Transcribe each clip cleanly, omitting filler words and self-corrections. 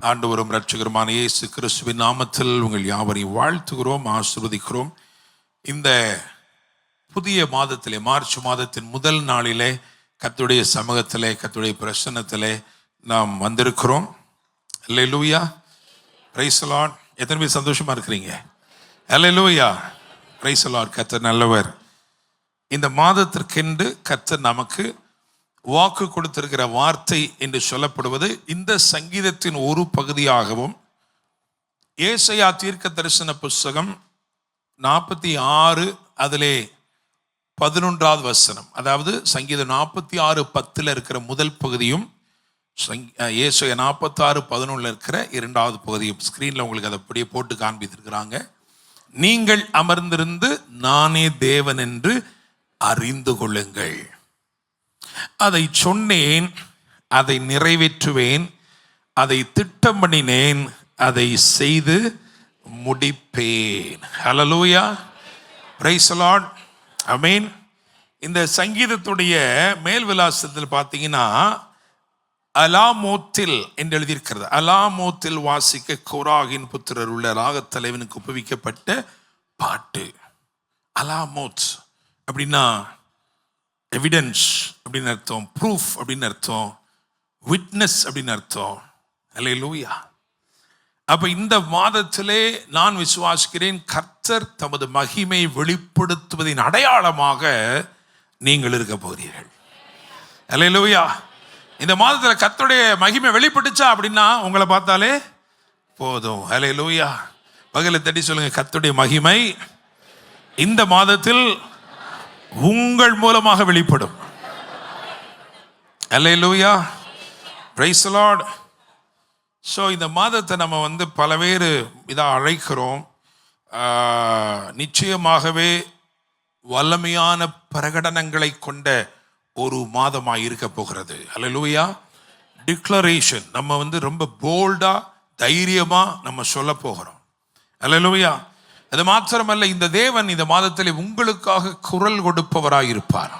ஆண்டவரும் இரட்சகருமான இயேசு கிறிஸ்துவின் நாமத்தில் உங்கள் யாவரையும் வாழ்த்துகிறோம், ஆசீர்வதிக்கிறோம். இந்த புதிய மாதத்திலே, மார்ச் மாதத்தின் முதல் நாளிலே கர்த்தருடைய சமூகத்திலே, கர்த்தருடைய பிரசன்னத்திலே நாம் வந்திருக்கிறோம். அல்லேலூயா, பிரைஸ் தி லார்ட். எத்தனை பேர் சந்தோஷமா இருக்கிறீங்க? அல்லேலூயா, பிரைஸ் தி லார்ட். கர்த்தர் நல்லவர். இந்த மாதத்திற்கென்று கர்த்தர் நமக்கு வாக்கு கொடுத்திருக்கிற வார்த்தை என்று சொல்லப்படுவது இந்த சங்கீதத்தின் ஒரு பகுதியாகவும், ஏசாயா தீர்க்க தரிசன புஸ்தகம் 46 அதிலே 11வது வசனம், அதாவது சங்கீதம் 46:10 இருக்கிற முதல் பகுதியும், ஏசாயா 46:11 இருக்கிற 2வது பகுதியும். ஸ்கிரீன்ல உங்களுக்கு அதை அப்படியே போட்டு காண்பித்திருக்கிறாங்க. நீங்கள் அமர்ந்திருந்து நானே தேவன் என்று அறிந்து கொள்ளுங்கள். அதை சொன்னேன், அதை நிறைவேற்றுவேன், அதை திட்டம் பண்ணினேன், அதை செய்து முடிப்பேன். ஹல்லேலூயா, பிரைஸ் தி லார்ட், ஆமென். இந்த சங்கீதத்துடைய மேல் விலாசத்தில் பார்த்தீங்கன்னா அலாமோத்தில் என்று எழுதியிருக்கிறது. அலாமோத்தில் வாசிக்க கோராகின் புத்திரர் உள்ள ராகத்தலைவனுக்கு ஒப்புவிக்கப்பட்ட பாட்டு. அலாமோத் அப்படின்னா எவிடன்ஸ் அப்படின்னு அர்த்தம், ப்ரூஃப் அப்படின்னு அர்த்தம், விட்னஸ் அப்படின்னு அர்த்தம். அல்லேலூயா. அப்ப இந்த மாதத்திலே நான் விசுவாசிக்கிறேன், கர்த்தர் தமது மகிமை வெளிப்படுத்துவதின் அடையாளமாக நீங்கள் இருக்க போகிறீர்கள். அல்லேலூயா. இந்த மாதத்தில் கர்த்தருடைய மகிமை வெளிப்பட்டுச்சா அப்படின்னா உங்களை பார்த்தாலே போதும். அல்லேலூயா. பகலை தட்டி சொல்லுங்க, கர்த்தருடைய மகிமை இந்த மாதத்தில் உங்கள் மூலமாக வெளிப்படும். அல்லேலூயா, பிரைஸ் தி லார்ட். ஸோ இந்த மாதத்தை நம்ம பல பேர் இதாக அழைக்கிறோம். நிச்சயமாகவே வல்லமையான பிரகடனங்களை கொண்ட ஒரு மாதமாக இருக்க போகிறது. அல்லேலூயா. டிக்ளரேஷன் நம்ம ரொம்ப போல்டா, தைரியமா நம்ம சொல்ல போகிறோம். அல்லேலூயா. அது மாத்திரமல்ல, இந்த தேவன் இந்த மாதத்தில் உங்களுக்காக குரல் கொடுப்பவராக இருப்பார்.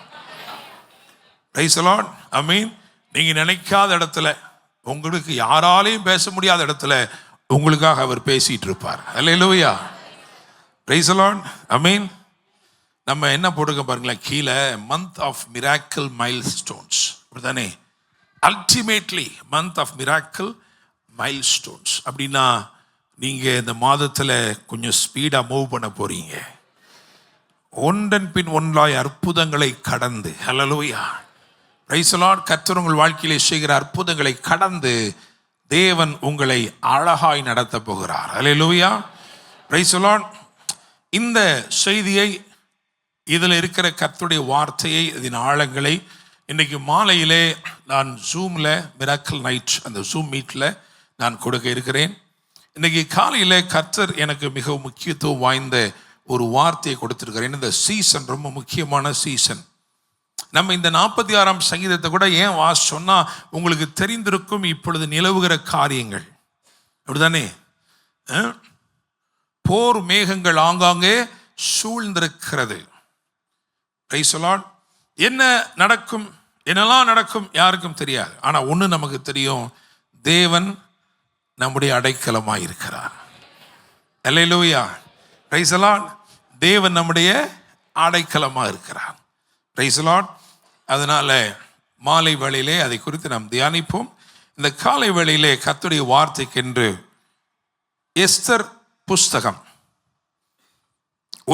பிரைஸ் தி லார்ட், ஆமென். நீங்க நினைக்காத இடத்துல, உங்களுக்கு யாராலையும் பேச முடியாத இடத்துல உங்களுக்காக அவர் பேசிட்டு இருப்பார். Hallelujah, praise the Lord, amen. நம்ம என்ன போட்டுக்க பாருங்களேன் கீழே, மந்த் ஆஃப் மிராக்கிள் மைல்ஸ்டோன்ஸ், அப்படித்தானே? Ultimately month of miracle milestones அப்படின்னா நீங்கள் இந்த மாதத்தில் கொஞ்சம் ஸ்பீடாக மூவ் பண்ண போகிறீங்க. ஒன்றன் பின் ஒன்றாய் அற்புதங்களை கடந்து, ஹல்லேலூயா, பிரைஸ் தி லார்ட், கர்த்தர் உங்கள் வாழ்க்கையிலே செய்கிற அற்புதங்களை கடந்து தேவன் உங்களை அழகாய் நடத்த போகிறார். ஹல்லேலூயா, பிரைஸ் தி லார்ட். இந்த செய்தியை, இதில் இருக்கிற கர்த்தருடைய வார்த்தையை, இதன் ஆழங்களை இன்றைக்கு மாலையிலே நான் ஜூமில் மிராக்கிள் நைட், அந்த ஜூம் மீட்டில் நான் கொடுக்க இருக்கிறேன். இன்னைக்கு காலையில் கர்த்தர் எனக்கு மிகவும் முக்கியத்துவம் வாய்ந்த ஒரு வார்த்தையை கொடுத்திருக்கிறேன். இந்த சீசன் ரொம்ப முக்கியமான சீசன். நம்ம இந்த 46ஆம் சங்கீதத்தை கூட ஏன் சொன்னா உங்களுக்கு தெரிந்திருக்கும், இப்பொழுது நிலவுகிற காரியங்கள், அப்படிதானே? போர் மேகங்கள் ஆங்காங்கே சூழ்ந்திருக்கிறது. Price the Lord. என்ன நடக்கும், என்னெல்லாம் நடக்கும் யாருக்கும் தெரியாது. ஆனா ஒண்ணு நமக்கு தெரியும், தேவன் நம்முடைய அடைக்கலமாய் இருக்கிறார். அல்லேலூயா, பிரைஸ் தி லார்ட். தேவன் நம்முடைய அடைக்கலமாக இருக்கிறார். Price the Lord. அதனால மாலை வேளையிலே அதை குறித்து நாம் தியானிப்போம். இந்த காலை வேளையிலே கர்த்தருடைய வார்த்தைக்கென்று எஸ்தர் புஸ்தகம்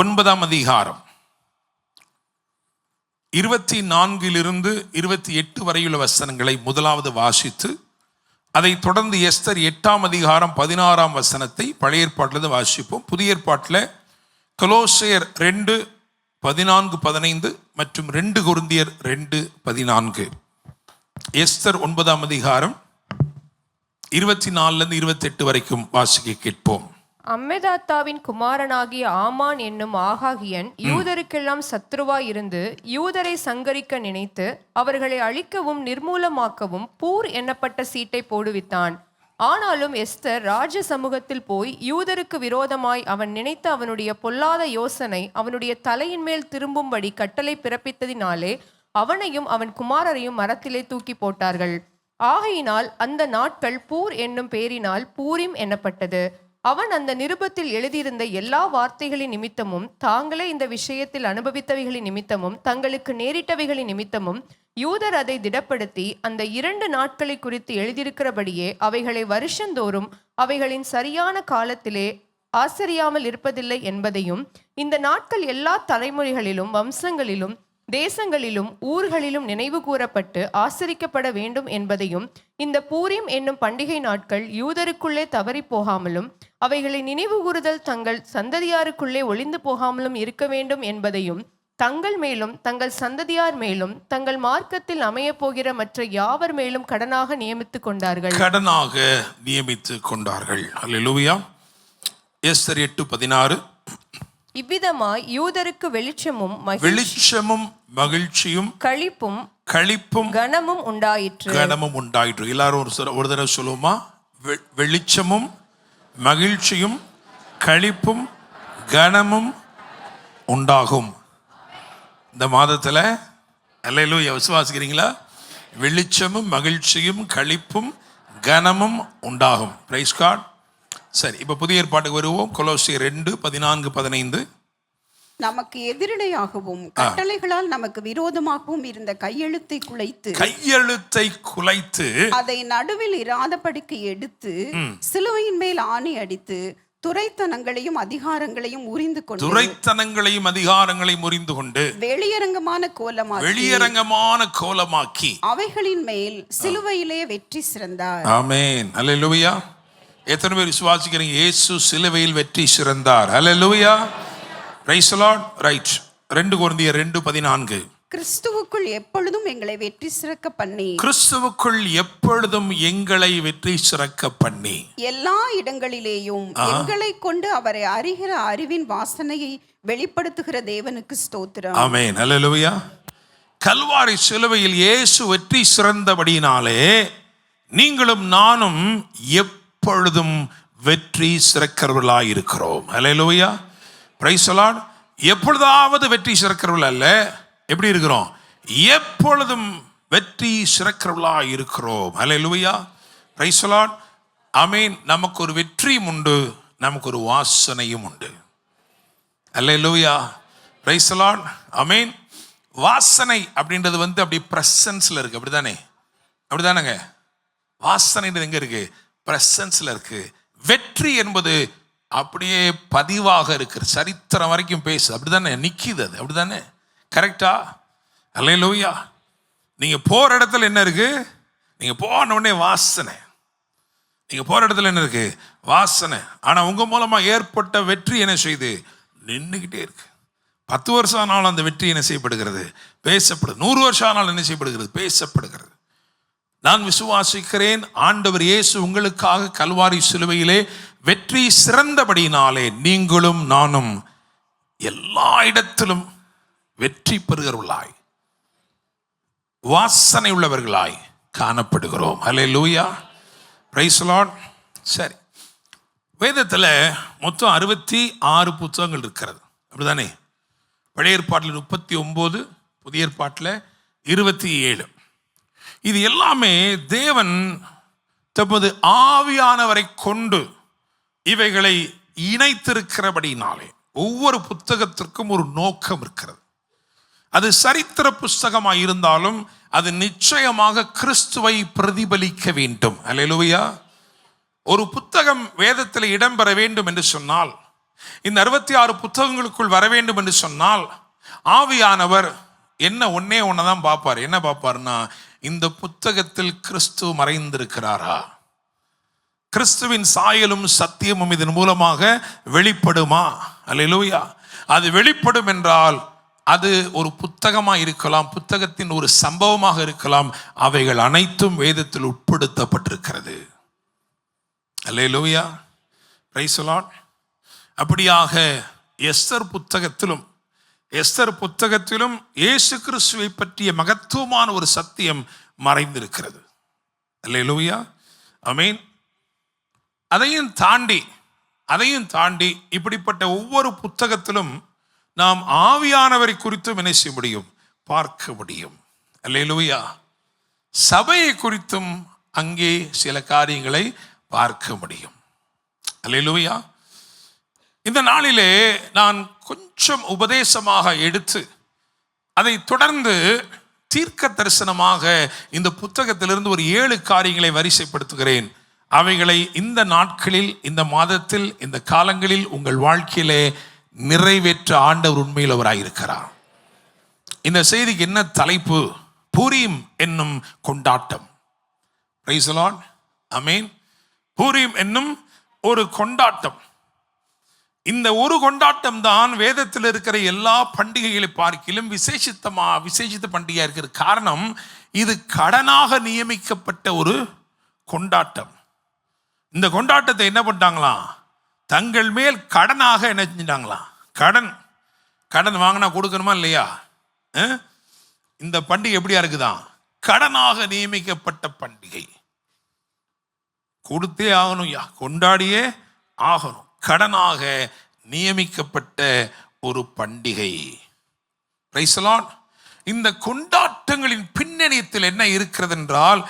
9ஆம் அதிகாரம் 24 28 வரையுள்ள வசனங்களை முதலாவது வாசித்து, அதை தொடர்ந்து எஸ்தர் 8ஆம் அதிகாரம் 16ஆம் வசனத்தை பழைய ஏற்பாட்டிலிருந்து வாசிப்போம். புதிய ஏற்பாட்டில் கொலோசையர் 2:14-15 மற்றும் 2 கொரிந்தியர் 2:14. எஸ்தர் 9ஆம் அதிகாரம் 24 28 வரைக்கும் வாசிக்க கேட்போம். அம்மெதாத்தாவின் குமாரனாகிய ஆமான் என்னும் ஆகாகியன் யூதருக்கெல்லாம் சத்ருவாய் இருந்து யூதரை சங்கரிக்க நினைத்து அவர்களை அழிக்கவும் நிர்மூலமாக்கவும் பூர் எண்ணப்பட்ட சீட்டை போடுவித்தான். ஆனாலும் எஸ்தர் ராஜ சமூகத்தில் போய் யூதருக்கு விரோதமாய் அவன் நினைத்த அவனுடைய பொல்லாத யோசனை அவனுடைய தலையின் மேல் திரும்பும்படி கட்டளை பிறப்பித்ததினாலே அவனையும் அவன் குமாரரையும் மரத்திலே தூக்கி போட்டார்கள். ஆகையினால் அந்த நாட்கள் பூர் என்னும் பேரினால் பூரிம் என்னப்பட்டது. அவன் அந்த நிருபத்தில் எழுதியிருந்த எல்லா வார்த்தைகளின் நிமித்தமும், தாங்களே இந்த விஷயத்தில் அனுபவித்தவைகளின் நிமித்தமும், தங்களுக்கு நேரிட்டவைகளின் நிமித்தமும் யூதர் அதை திடப்படுத்தி அந்த 2 நாட்களை குறித்து எழுதியிருக்கிறபடியே அவைகளை வருஷந்தோறும் அவைகளின் சரியான காலத்திலே ஆசரியாமல் இருப்பதில்லை என்பதையும், இந்த நாட்கள் எல்லா தலைமுறைகளிலும் வம்சங்களிலும் தேசங்களிலும் ஊர்களிலும் நினைவு கூறப்பட்டு ஆசரிக்கப்பட வேண்டும் என்பதையும், இந்த பூரிம் என்னும் பண்டிகை நாட்கள் யூதருக்குள்ளே தவறி போகாமலும் அவைகளை நினைவு கூறுதல் தங்கள் சந்ததியாருக்குள்ளே ஒளிந்து போகாமலும் இருக்க வேண்டும் என்பதையும், தங்கள் மேலும் தங்கள் சந்ததியார் மேலும் தங்கள் மார்க்கத்தில் அமைய போகிற மற்ற யாவர் மேலும் கடனாக நியமித்துக் கொண்டார்கள். அல்லேலூயா. எஸ்தர் 8:16. இவ்விதமாய் யூதருக்கு வெளிச்சமும் மகிழ்ச்சியும் களிப்பும் கனமும் உண்டாயிற்று. எல்லாரும் ஒரு தடவை சொல்லுவோமா? வெளிச்சமும் மகிழ்ச்சியும் களிப்பும் கனமும் உண்டாகும். இந்த மாதத்துல அல்லேலூயா. விசுவாசிக்கிறீங்களா? வெளிச்சமும் மகிழ்ச்சியும் களிப்பும் கனமும் உண்டாகும். Praise God. சரி, இப்ப புதிய ஏற்பாட்டுக்கு வருவோம். கொலோசியர் 2:14-15. நமக்கு எதிரிடையாகவும் கட்டளைகளால் நமக்கு விரோதமாகவும் இருந்த கையெழுத்தை குலைத்து அதை நடுவில் இராதபடிக்கு எடுத்து சிலுவையின் மேல் ஆணி அடித்து துரைத்தனங்களையும் அதிகாரங்களையும் உரிந்து கொண்டு வெளியரங்கமான கோலமாக்கி அவைகளின் மேல் சிலுவையிலே வெற்றி சிறந்தார். ஆமென். அல்லேலூயா. எத்தனை பேர் விசுவாசிக்கிறீங்க இயேசு சிலுவையில் வெற்றி சிறந்தார்? அல்லேலூயா. Praise the Lord. ரைட். 2 கொரிந்தியர் 2:14. கிறிஸ்துவுக்குள் எப்பொழுதும் எங்களை வெற்றி சிறக்க பண்ணி எல்லா இடங்களிலேயும் எங்களை கொண்டு அவரை அறிகிற அறிவின் வாசனையை வெளிப்படுத்துகிற தேவனுக்கு ஸ்தோத்திரம். ஆமென். அல்லேலூயா. கல்வாரி சிலுவையில் இயேசு வெற்றி சிறந்தபடியினாலே நீங்களும் நானும் எப்பொழுதும் வெற்றி சிறக்கிறவர்களாய் இருக்கிறோம். அல்லேலூயா. Praise the Lord. எப்பொழுதாவது வெற்றி சிறக்கிறவர்கள் அல்ல, எப்படி இருக்கிறோம்? எப்பொழுதும் வெற்றி சிறக்கிறவர்களாய் இருக்கிறோம். அல்லேலூயா. Praise the Lord. ஆமென். நமக்கு ஒரு வெற்றியும் உண்டு, நமக்கு ஒரு வாசனையும் உண்டு. அல்லேலூயா. Praise the Lord. ஆமென். வாசனை அப்படின்றது அப்படி பிரசன்ஸ்ல இருக்கு. அப்படிதானங்க? வாசனைன்றது எங்க இருக்கு? பிரசன்ஸ்ல இருக்கு. வெற்றி என்பது அப்படியே பதிவாக இருக்கு, சரித்திரம் வரைக்கும் பேசு. அப்படிதானே நிக்குது அது? அப்படிதானே? கரெக்டா? அல்லேலூயா. நீங்க போற இடத்துல என்ன இருக்கு? நீங்க போன உடனே வாசனை. நீங்க போற இடத்துல என்ன இருக்கு? வாசனை. ஆனா உங்க மூலமா ஏற்பட்ட வெற்றி என்ன செய்யுது? நின்றுகிட்டே இருக்கு. 10 வருஷம் ஆனாலும் அந்த வெற்றி என்ன செய்யப்படுகிறது? பேசப்படுது. 100 வருஷம் ஆனாலும் என்ன செய்யப்படுகிறது? பேசப்படுகிறது. நான் விசுவாசிக்கிறேன், ஆண்டவர் இயேசு உங்களுக்காக கல்வாரி சிலுவையிலே வெற்றி சிறந்தபடியினாலே நீங்களும் நானும் எல்லா இடத்திலும் வெற்றி பெறுகிறவர்களாய், வாசனை உள்ளவர்களாய் காணப்படுகிறோம். அல்லேலூயா. Praise the Lord. சரி, வேதத்தில் மொத்தம் 66 புத்தகங்கள் இருக்கிறது. அப்படிதானே? பழைய ஏற்பாட்டில் 39, புதிய ஏற்பாட்டில் 27. இது எல்லாமே தேவன் தமது ஆவியானவரை கொண்டு இவைகளை இணைத்திருக்கிறபடினாலே ஒவ்வொரு புத்தகத்திற்கும் ஒரு நோக்கம் இருக்கிறது. அது சரித்திர புஸ்தகமாக இருந்தாலும் அது நிச்சயமாக கிறிஸ்துவை பிரதிபலிக்க வேண்டும். அல்லேலூயா. ஒரு புத்தகம் வேதத்தில் இடம்பெற வேண்டும் என்று சொன்னால், இந்த 66 புத்தகங்களுக்குள் வர வேண்டும் என்று சொன்னால், ஆவியானவர் ஒன்னே ஒன்னதான் பார்ப்பார். என்ன பார்ப்பார்னா, இந்த புத்தகத்தில் கிறிஸ்து மறைந்திருக்கிறாரா? கிறிஸ்துவின் சாயலும் சத்தியமும் இதன் மூலமாக வெளிப்படுமா? அல்லேலூயா. அது வெளிப்படும் என்றால் அது ஒரு புத்தகமாக இருக்கலாம், புத்தகத்தின் ஒரு சம்பவமாக இருக்கலாம். அவைகள் அனைத்தும் வேதத்தில் உட்படுத்தப்பட்டிருக்கிறது. அல்லேலூயா. Praise the Lord. அப்படியாக எஸ்தர் புத்தகத்திலும் இயேசு கிறிஸ்துவை பற்றிய மகத்துவமான ஒரு சத்தியம் மறைந்திருக்கிறது. அல்லேலூயா. ஆமென். அதையும் தாண்டி இப்படிப்பட்ட ஒவ்வொரு புத்தகத்திலும் நாம் ஆவியானவரை குறித்தும் என்ன செய்ய முடியும்? பார்க்க முடியும். அல்லேலூயா. சபையை குறித்தும் அங்கே சில காரியங்களை பார்க்க முடியும். அல்லேலூயா. இந்த நாளிலே நான் கொஞ்சம் உபதேசமாக எடுத்து அதை தொடர்ந்து தீர்க்க தரிசனமாக இந்த புத்தகத்திலிருந்து ஒரு 7 காரியங்களை வரிசைப்படுத்துகிறேன். அவைகளை இந்த நாட்களில், இந்த மாதத்தில், இந்த காலங்களில் உங்கள் வாழ்க்கையிலே நிறைவேற்ற ஆண்டவர் உண்மையில் அவராயிருக்கிறார். இந்த செய்திக்கு என்ன தலைப்பு? பூரீம் என்னும் கொண்டாட்டம். Price the Lord. ஆமென். பூரீம் என்னும் ஒரு கொண்டாட்டம். இந்த ஒரு கொண்டாட்டம் தான் வேதத்தில் இருக்கிற எல்லா பண்டிகைகளை பார்க்கிலும் விசேஷித்த பண்டிகையாக இருக்கிற காரணம், இது கடனாக நியமிக்கப்பட்ட ஒரு கொண்டாட்டம். இந்த கொண்டாட்டத்தை என்ன பண்ணிட்டாங்களாம்? தங்கள் மேல் கடனாக என்ன செஞ்சிட்டாங்களாம்? கடன் வாங்கினா கொடுக்கணுமா இல்லையா? இந்த பண்டிகை எப்படியா இருக்குதான்? கடனாக நியமிக்கப்பட்ட பண்டிகை. கொடுத்தே ஆகணும், கொண்டாடியே ஆகணும். கடனாக நியமிக்கப்பட்ட ஒரு பண்டிகை. Price the Lord. இந்த கொண்டாட்டங்களின் பின்னணியத்தில் என்ன இருக்கிறது என்றால்,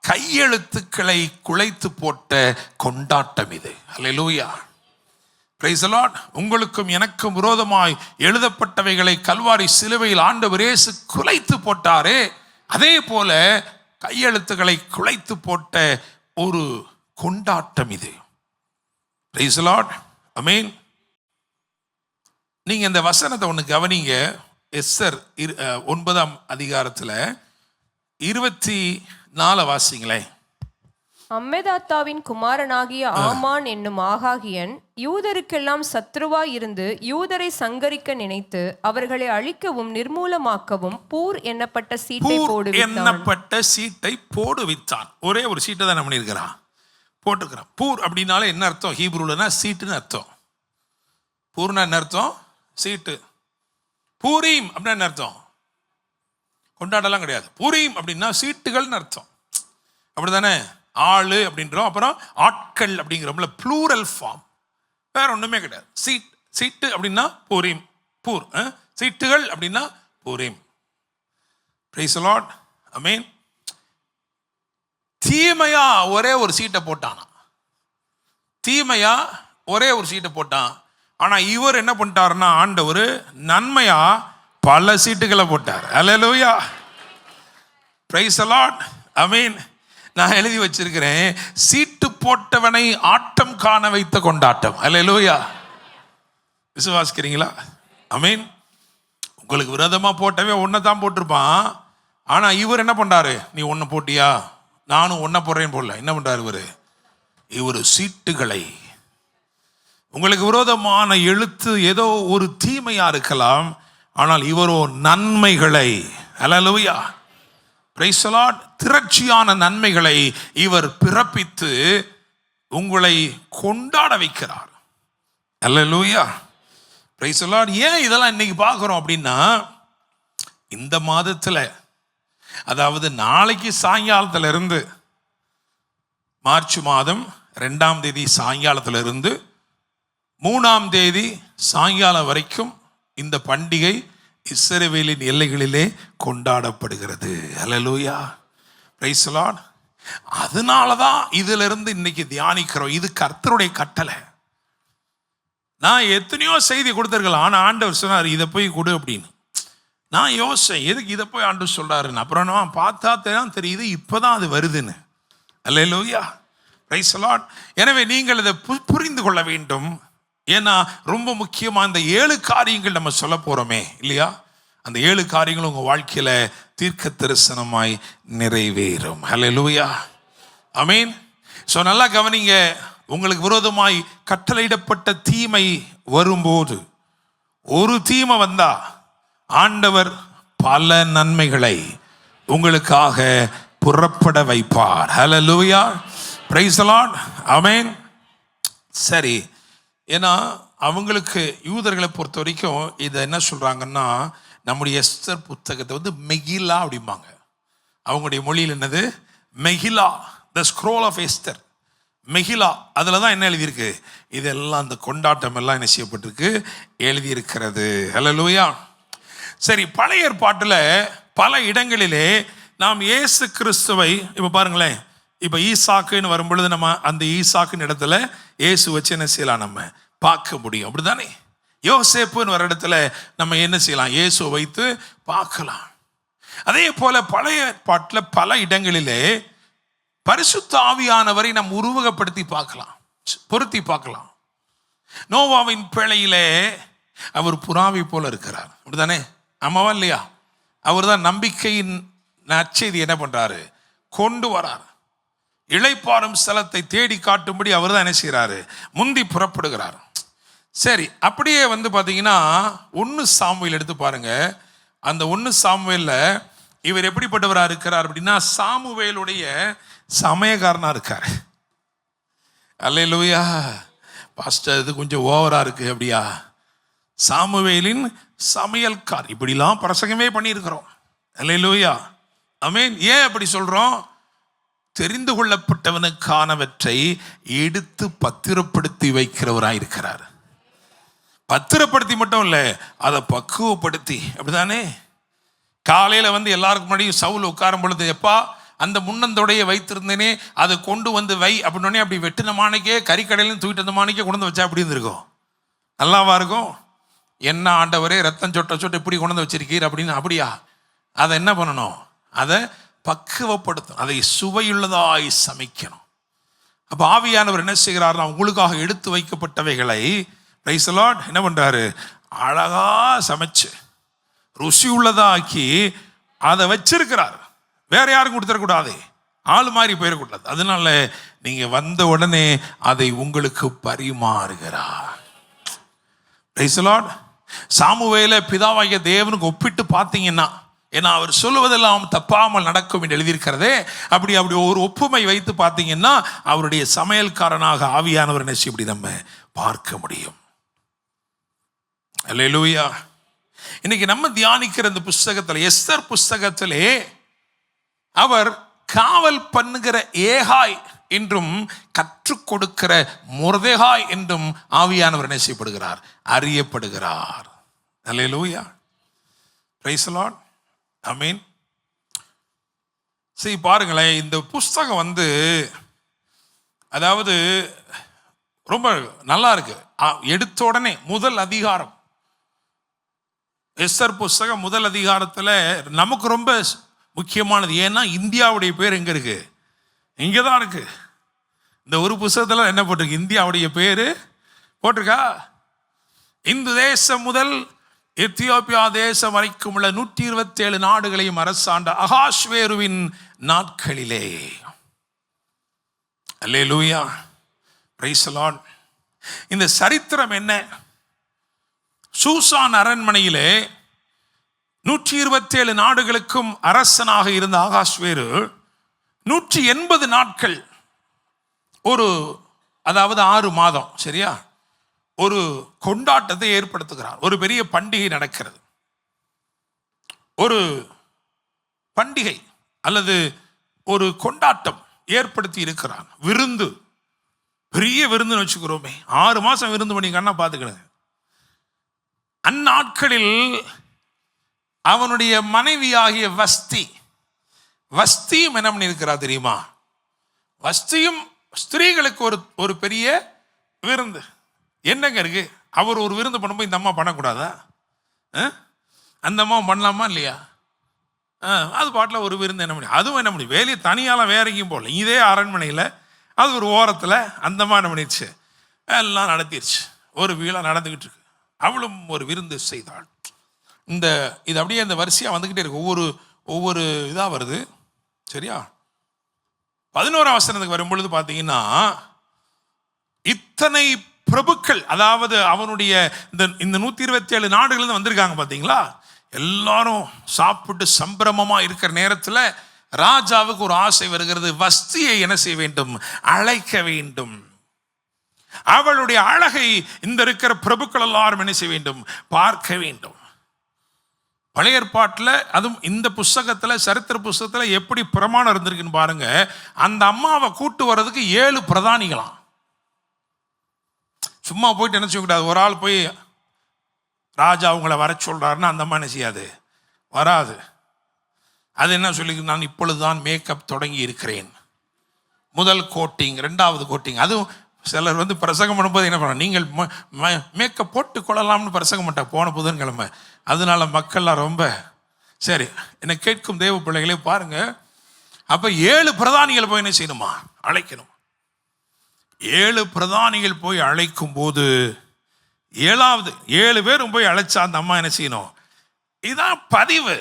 கையெழுத்துக்களை குலைத்து போட்ட கொண்டாட்டம் இது. அல்லேலூயா. Praise the Lord. உங்களுக்கும் எனக்கும் விரோதமாய் எழுதப்பட்டவைகளை கல்வாரி சிலுவையில் ஆண்டவர் இயேசு குலைத்து போட்டாரே, அதே போல கையெழுத்துக்களை குலைத்து போட்ட ஒரு கொண்டாட்டம் இது. Praise the Lord. ஆமென். நீங்க இந்த வசனத்தை ஒன்று கவனிங்க. எஸ்தர் 9ஆம் அதிகாரத்தில் 24 வாசிங்களேன். அம்மெதாத்தாவின் குமாரனாகிய ஆமான் என்னும் ஆகாகியன் யூதருக்கெல்லாம் சத்ருவாய் இருந்து யூதரை சங்கரிக்க நினைத்து அவர்களை அழிக்கவும் நிர்மூலமாக்கவும் பூர் என்னப்பட்ட சீட்டை போடுவித்தான். ஒரே ஒரு சீட்டை தான் பண்ணியிருக்கிறான், போட்டிருக்கிறான். பூர் அப்படின்னாலே என்ன அர்த்தம்? ஹீப்ரூலனா சீட்டுன்னு அர்த்தம். பூர்னா என்ன அர்த்தம்? சீட்டு. பூரீம் அப்படின்னா என்ன அர்த்தம்? கொண்டாடலாம் கிடையாது. பூரீம் அப்படின்னா சீட்டுகள்னு அர்த்தம். அப்படிதானே? ஆளு அப்படின்றோம், அப்புறம் ஆட்கள் அப்படிங்கிறோம்ல, ப்ளூரல் ஃபார்ம். வேற ஒண்ணுமே கிடையாது. சீட்டு அப்படின்னா பூரீம். பூர் சீட்டுகள் அப்படின்னா பூரீம். Price the Lord. ஆமென். தீமையா ஒரே ஒரு சீட்டை போட்டானா? தீமையா ஒரே ஒரு சீட்டை போட்டான். ஆனா இவர் என்ன பண்ணிட்டாருன்னா, ஆண்டவர் நன்மையா பல சீட்டுகளை போட்டார். அல்லேலூயா. Praise the Lord. ஆமென். நான் எழுதி வச்சிருக்கிறேன், சீட்டு போட்டவனை ஆட்டம் காண வைத்த கொண்டாட்டம். அல்லேலூயா. விசுவாசிக்கிறீங்களா? ஆமென். உங்களுக்கு விரோதமா போட்டவே ஒன்றை தான் போட்டிருப்பான். ஆனா இவர் என்ன பண்றாரு? நீ ஒன்று போட்டியா, நானும் ஒன்றை போடுறேன்னு போடல. என்ன பண்றாரு இவர்? சீட்டுகளை. உங்களுக்கு விரோதமான எழுத்து ஏதோ ஒரு தீமையா இருக்கலாம், ஆனால் இவரோ நன்மைகளை, அல்லேலூயா, பிரைஸ் தி லார்ட், திரட்சியான நன்மைகளை இவர் பிறப்பித்து உங்களை கொண்டாட வைக்கிறார். அல்லேலூயா, பிரைஸ் தி லார்ட். ஏன் இதெல்லாம் இன்னைக்கு பார்க்கிறோம் அப்படின்னா, இந்த மாதத்துல, அதாவது நாளைக்கு சாயங்காலத்துல இருந்து, மார்ச் மாதம் 2ஆம் தேதி சாயங்காலத்துல இருந்து 3ஆம் தேதி சாயங்காலம் வரைக்கும் இந்த பண்டிகை இஸ்ரவேலின் எல்லைகளிலே கொண்டாடப்படுகிறது. அல்லேலூயா, பிரைஸ் தி லார்ட். அதனாலதான் இதுல இருந்து இன்னைக்கு தியானிக்கிறோம். இது கர்த்தருடைய கட்டளை. நான் எத்தனையோ செய்தி கொடுத்திருக்கலாம், ஆனா ஆண்டவர் சொன்னார் இதை போய் கொடு அப்படின்னு. நான் யோசிச்சேன், எதுக்கு இதை போய் ஆண்டவர் சொல்றாருன்னு. அப்புறம் நான் பார்த்தா தான் தெரியுது, இப்பதான் அது வருதுன்னு. அல்லேலூயா, பிரைஸ் தி லார்ட். எனவே நீங்கள் இதை புரிந்து கொள்ள வேண்டும். ஏன்னா ரொம்ப முக்கியமா இந்த 7 காரியங்கள் நம்ம சொல்ல போறோமே இல்லையா, அந்த 7 காரியங்களும் உங்க வாழ்க்கையில தீர்க்க தரிசனமாய் நிறைவேறும். அல்லேலூயா, ஆமென். சோ நல்லா கவனிங்க. உங்களுக்கு விரோதமாய் கட்டளையிடப்பட்ட தீமை வரும்போது, ஒரு தீமை வந்தா ஆண்டவர் பல நன்மைகளை உங்களுக்காக புறப்பட வைப்பார். அல்லேலூயா, பிரைஸ் தி லார்ட். ஆமென். சரி, ஏன்னா அவங்களுக்கு யூதர்களை பொறுத்த வரைக்கும் இதை என்ன சொல்றாங்கன்னா, நம்முடைய எஸ்தர் புத்தகத்தை மெகிலா அப்படிம்பாங்க. அவங்களுடைய மொழியில் என்னது? மெகிலா, த ஸ்க்ரோல் ஆஃப் எஸ்தர். மெகிலா, அதில் தான் என்ன எழுதியிருக்கு? இதெல்லாம் அந்த கொண்டாட்டம் எல்லாம் என்ன செய்யப்பட்டிருக்கு? எழுதியிருக்கிறது. அல்லேலூயா. சரி, பழைய ஏற்பாட்டில் பல இடங்களிலே நாம் இயேசு கிறிஸ்துவை இப்ப பாருங்களேன், இப்ப ஈசாக்குன்னு வரும்பொழுது நம்ம அந்த ஈசாக்குன்னு இடத்துல இயேசு வச்சு என்ன செய்யலாம், நம்ம பார்க்க முடியும். அப்படிதானே? யோசேப்புன்னு வர இடத்துல நம்ம என்ன செய்யலாம், இயேசுவை வைத்து பார்க்கலாம். அதே போல பழைய பாட்டில் பல இடங்களிலே பரிசுத்த ஆவியானவரை நாம் உருவகப்படுத்தி பார்க்கலாம், பொருத்தி பார்க்கலாம். நோவாவின் பேழையிலே அவர் புறாவை போல இருக்கிறார். அப்படிதானே? ஆமாவா இல்லையா? அவர் தான் நம்பிக்கையின் நற்செய்தி என்ன பண்றாரு, கொண்டு வரார். இளைப்பாறும் ஸ்தலத்தை தேடி காட்டும்படி அவர் தான் என்ன செய்யறாரு, முந்தி புறப்படுகிறார். சரி, அப்படியே வந்து பார்த்தீங்கன்னா 1 சாமுவேல் எடுத்து பாருங்க. அந்த 1 சாமுவேல்ல இவர் எப்படிப்பட்டவராக இருக்கிறார் அப்படின்னா, சாமுவேலுடைய சமயக்காரனா இருக்கார். அல்லேலூயா. பாஸ்டர் இது கொஞ்சம் ஓவரா இருக்கு அப்படியா? சாமுவேலின் சமையல்கார். இப்படிலாம் பிரசங்கமே பண்ணியிருக்கிறோம். அல்லேலூயா, ஆமென். ஏன் அப்படி சொல்றோம்? தெரிந்து கொள்ளப்பட்டவனுக்கானவற்றை எடுத்து பத்திரப்படுத்தி வைக்கிறவராயிருக்கிறார். பத்திரப்படுத்தி மட்டும் இல்லை, அதை பக்குவப்படுத்தி. அப்படிதானே? காலையில வந்து எல்லாருக்கும் முன்னாடியும் சவுல் உட்காரும் பொழுது, எப்பா அந்த முன்னந்தோடைய வைத்திருந்தேனே அதை கொண்டு வந்து வை அப்படின்னே, அப்படி வெட்டின மாணிக்கே கறிக்கடையிலும் தூக்கிட்டு வந்த மாணிக்கே கொண்டு வந்து வச்சா அப்படி இருந்திருக்கும், நல்லாவா இருக்கும்? என்ன ஆண்டவரே ரத்தம் சொட்ட சொட்ட இப்படி கொண்டு வந்து வச்சிருக்கீர் அப்படின்னு. அப்படியா? அதை என்ன பண்ணணும், அதை பக்குவப்படுத்தணும், அதை சுவையுள்ளதாய் சமைக்கணும். அப்போ ஆவியானவர் என்ன செய்கிறார்னா, உங்களுக்காக எடுத்து வைக்கப்பட்டவைகளை பிரைஸ் தி லார்ட் என்ன பண்றாரு, அழகா சமைச்சு ருசி உள்ளதாக்கி அதை வச்சிருக்கிறார். வேற யாரும் கொடுத்துடக்கூடாது, ஆள் மாதிரி போயிடக்கூடாது. அதனால நீங்க வந்த உடனே அதை உங்களுக்கு பரிமாறுகிறார். Price the Lord. சாமுவேலை பிதாவாகிய தேவனுக்கு ஒப்பிட்டு பார்த்தீங்கன்னா, ஏன்னா அவர் சொல்லுவதெல்லாம் தப்பாமல் நடக்கும் என்று எழுதியிருக்கிறதே, அப்படி ஒரு ஒப்புமை வைத்து பார்த்தீங்கன்னா அவருடைய சமையல்காரனாக ஆவியானவர் என்ன இப்படி நம்ம பார்க்க முடியும். அல்லேலூயா. இன்னைக்கு நம்ம தியானிக்கிற இந்த புஸ்தகத்தில், எஸ்தர் புஸ்தகத்திலே அவர் காவல் பண்ணுகிற ஏகாய் என்றும் கற்றுக் கொடுக்கிற மொர்தெகாய் என்றும் ஆவியானவர் என்ன செய்யப்படுகிறார், அறியப்படுகிறார். அல்லேலூயா, பிரைஸ் தி லார்ட், ஆமென். சரி பாருங்களேன், இந்த புஸ்தகம் வந்து அதாவது ரொம்ப நல்லா இருக்கு. எடுத்த உடனே முதல் அதிகாரம், எஸ்தர் புஸ்தகம் முதல் அதிகாரத்தில் நமக்கு ரொம்ப முக்கியமானது. ஏன்னா இந்தியாவுடைய பேர் எங்க இருக்கு, இங்கே தான் இருக்கு. இந்த ஒரு புஸ்தகத்தில் என்ன போட்டிருக்கு, இந்தியாவுடைய பேர் போட்டிருக்கா. இந்து தேசம் முதல் எத்தியோப்பியா தேசம் வரைக்கும் உள்ள 127 நாடுகளையும் அரசாண்ட அகாஸ்வேருவின் நாட்களிலே. அல்லேலூயா, பிரைஸ் தி லார்ட். இந்த சரித்திரம் என்ன? சூசான் அரண்மனையிலே 127 நாடுகளுக்கும் அரசனாக இருந்த ஆகாஸ்வேரு 180 நாட்கள், அதாவது 6 மாதம், சரியா, ஒரு கொண்டாட்டத்தை ஏற்படுத்துகிறார். ஒரு பெரிய பண்டிகை நடக்கிறது. ஒரு பண்டிகை அல்லது ஒரு கொண்டாட்டம் ஏற்படுத்தி இருக்கிறார். விருந்து, பெரிய விருந்துன்னு வச்சுக்கிறோமே. 6 மாசம் விருந்து பண்ணிங்கன்னா பார்த்துக்கிடுங்க. அந்நாட்களில் அவனுடைய மனைவியாகிய வஸ்தியும் என்ன பண்ணியிருக்கிறா தெரியுமா? வஸ்தியும் ஸ்திரீகளுக்கு ஒரு பெரிய விருந்து. என்னங்க இருக்கு, அவர் ஒரு விருந்து பண்ணும்போது இந்த அம்மா பண்ணக்கூடாதா? அந்த அம்மா பண்ணலாமா இல்லையா? அது பாட்டில் ஒரு விருந்து என்ன முடியும், அதுவும் என்ன முடியும், வேலையை தனியால வேற எங்கேயும் போகல, இதே அரண்மனையில் அது ஒரு ஓரத்தில் அந்த அம்மா என்ன பண்ணிடுச்சு, எல்லாம் நடத்திடுச்சு. ஒரு வீழா நடந்துக்கிட்டு இருக்கு. அவளும் ஒரு விருந்து செய்தாள். இது அப்படியே இந்த வரிசையாக வந்துக்கிட்டே இருக்கு. ஒவ்வொரு இதாக வருது, சரியா? 11ஆம் வசனத்துக்கு வரும்பொழுது பார்த்தீங்கன்னா, இத்தனை பிரபுக்கள், அதாவது அவனுடைய இந்த 127 நாடுகள் வந்திருக்காங்க பார்த்தீங்களா, எல்லாரும் சாப்பிட்டு சம்பிரமமா இருக்கிற நேரத்தில் ராஜாவுக்கு ஒரு ஆசை வருகிறது. வஸ்தியை என்ன செய்ய வேண்டும், அழைக்க வேண்டும். அவளுடைய அழகை இந்த இருக்கிற பிரபுக்கள் எல்லாரும் என்ன செய்ய வேண்டும், பார்க்க வேண்டும். பழைய ஏற்பாட்டில், அதுவும் இந்த புஸ்தகத்தில், சரித்திர புஸ்தகத்தில் எப்படி பிரமாணம் இருந்திருக்குன்னு பாருங்க. அந்த அம்மாவை கூட்டு வர்றதுக்கு 7 பிரதானிகளாம். சும்மா போயிட்டு என்ன செய்யக்கூடாது, ஒரு ஆள் போய் ராஜா அவங்கள வர சொல்றாருன்னா அந்த அம்மா என்ன செய்யாது, வராது. அது என்ன சொல்லி, நான் இப்பொழுதுதான் மேக்கப் தொடங்கி இருக்கிறேன். முதல் கோட்டிங், 2வது கோட்டிங். அதுவும் சிலர் வந்து பிரசங்கம் பண்ணும்போது என்ன பண்ண, நீங்கள் மேக்கப் போட்டு கொள்ளலாம்னு பிரசங்கம் மாட்டா போன புதன்கிழமை. அதனால மக்கள்லாம் ரொம்ப சரி. என்னை கேட்கும் தேவ பிள்ளைகளே பாருங்க, அப்ப 7 பிரதானிகள் போய் என்ன செய்யணுமா, அழைக்கணும். 7 பிரதானிகள் போய் அழைக்கும் போது 7 பேரும் போய் அழைச்சா அந்த அம்மா என்ன செய்யணும், இதான் பதிவு.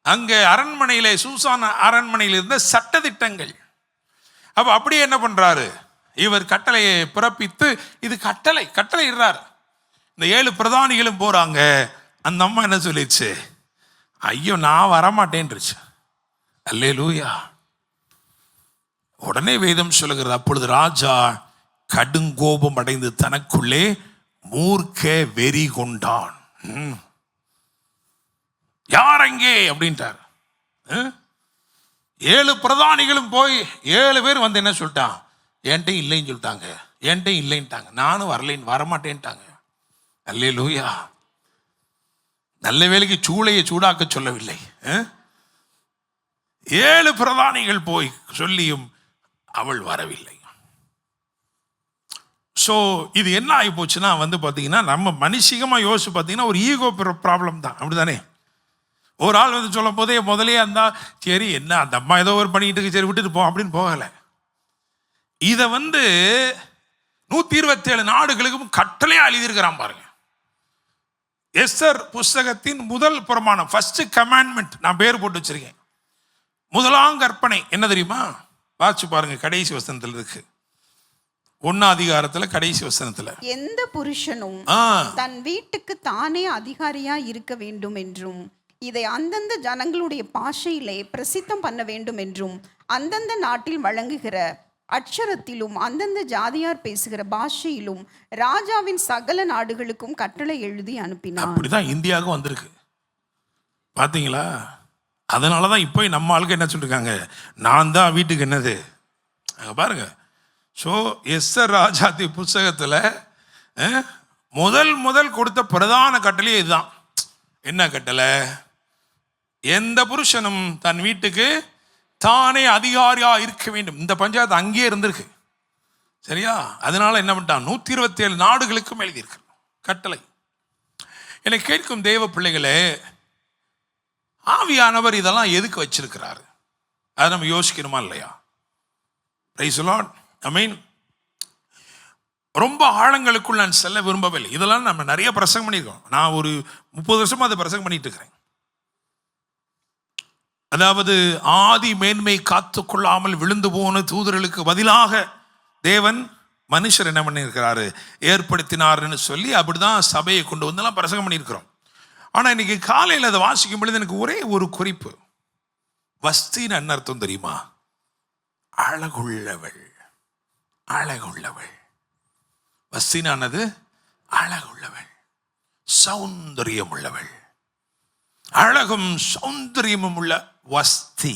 அங்கே அரண்மனையிலே, சூசான் அரண்மனையில் இருந்த சட்டதிட்டங்கள். அப்ப அப்படியே என்ன பண்றாரு இவர், கட்டளையை பிறப்பித்து, இது கட்டளை இடுறார். இந்த 7 பிரதானிகளும் போறாங்க. அந்த அம்மா என்ன சொல்லிடுச்சு, ஐயோ நான் வரமாட்டேன்ருச்சு. அல்லேலூயா. உடனே வேதம் சொல்லுகிறது, அப்பொழுது ராஜா கடுங்கோபம் அடைந்து தனக்குள்ளே மூர்க்க வெறி கொண்டான். யார் அங்கே அப்படின்ட்டார். 7 பிரதானிகளும் போய் 7 பேர் வந்து என்ன சொல்லிட்டான், என்கிட்ட இல்லைன்னு சொல்லிட்டாங்க, என்கிட்ட இல்லைன்ட்டாங்க, நானும் வரமாட்டேன்ட்டாங்க. அல்லேலூயா. நல்ல வேளைக்கு சூளையை சூடாக்க சொல்லவில்லை. 7 பிரதானிகள் போய் சொல்லியும் அவள் வரவில்லை. ஸோ இது என்ன ஆகி போச்சுன்னா வந்து பார்த்தீங்கன்னா, நம்ம மனுஷிகமாக யோசிச்சு பார்த்தீங்கன்னா ஒரு ஈகோ ப்ராப்ளம் தான், அப்படிதானே? ஒரு ஆள் வந்து சொல்லும் போதே முதலே இருந்தா சரி, என்ன அந்த அம்மா ஏதோ ஒரு பண்ணிட்டு இருக்கு, சரி விட்டுட்டு போ அப்படின்னு போகலை. இதை வந்து 127 நாடுகளுக்கும் கட்டளையா எழுதியிருக்கிறான் பாருங்க. எஸ்தர் புஸ்தகத்தின் முதல் பிரமாணம், ஃபர்ஸ்ட் கமாண்ட்மெண்ட், நான் பேர் போட்டு வச்சிருக்கேன். முதலாம் கற்பனை என்ன தெரியுமா? வாசிச்சு பாருங்க, கடைசி வசனத்தில் இருக்கு. 1 அதிகாரத்துல கடைசி வசனத்துல, எந்த புருஷனும் தன் வீட்டுக்கு தானே அதிகாரியா இருக்க வேண்டும் என்றும், இதை அந்தந்த ஜனங்களுடைய பாஷையிலே பிரசித்தம் பண்ண வேண்டும் என்றும், அந்தந்த நாட்டில் வழங்குகிற அட்சரத்திலும் அந்தந்த ஜாதியார் பேசுகிற பாஷையிலும் ராஜாவின் சகல நாடுகளுக்கும் கட்டளை எழுதி அனுப்பினார். அப்படிதான் இந்தியாவுக்கு வந்திருக்கு, பாத்தீங்களா? அதனாலதான் இப்போ நம்ம ஆளுக்கு என்ன சொல்லிருக்காங்க, நான் தான் வீட்டுக்கு என்னது பாருங்க. ஸோ எஸ்தர் ராஜாத்தி புஸ்தகத்துல முதல் கொடுத்த பிரதான கட்டளையே இதுதான். என்ன கட்டளை? எந்த புருஷனும் தன் வீட்டுக்கு தானே அதிகாரியா இருக்க வேண்டும். இந்த பஞ்சாயத்து அங்கேயே இருந்திருக்கு, சரியா? அதனால என்ன பண்ணிட்டான், 127 நாடுகளுக்கும் எழுதியிருக்கு கட்டளை. என்னை கேட்கும் தேவ பிள்ளைகளே, ஆவியானவர் இதெல்லாம் எதுக்கு வச்சிருக்கிறாரு, அதை நம்ம யோசிக்கணுமா இல்லையா? Price the Lord. ஐ மீன், ரொம்ப ஆழங்களுக்குள் நான் செல்ல விரும்பவில்லை. இதெல்லாம் நம்ம நிறைய பிரசங்கம் பண்ணியிருக்கோம். நான் ஒரு 30 வருஷமா அதை பிரசங்கம் பண்ணிட்டு இருக்கிறேன். அதாவது ஆதி மேன்மை காத்து கொள்ளாமல் விழுந்து போன தூதர்களுக்கு பதிலாக தேவன் மனுஷர் என்ன பண்ணியிருக்கிறாரு, ஏற்படுத்தினார்னு சொல்லி அப்படிதான் சபையை கொண்டு வந்தெல்லாம் பிரசங்கம் பண்ணியிருக்கிறோம். ஆனால் இன்னைக்கு காலையில் அதை வாசிக்கும் பொழுது எனக்கு ஒரே ஒரு குறிப்பு. வஸ்தின்னு என்ன அர்த்தம் தெரியுமா? அழகுள்ளவள். அழகுள்ளவள். வஸ்தினானது அழகுள்ளவள், சௌந்தரியம் உள்ளவள். அழகும் சௌந்தரியமும் உள்ள வஸ்தி.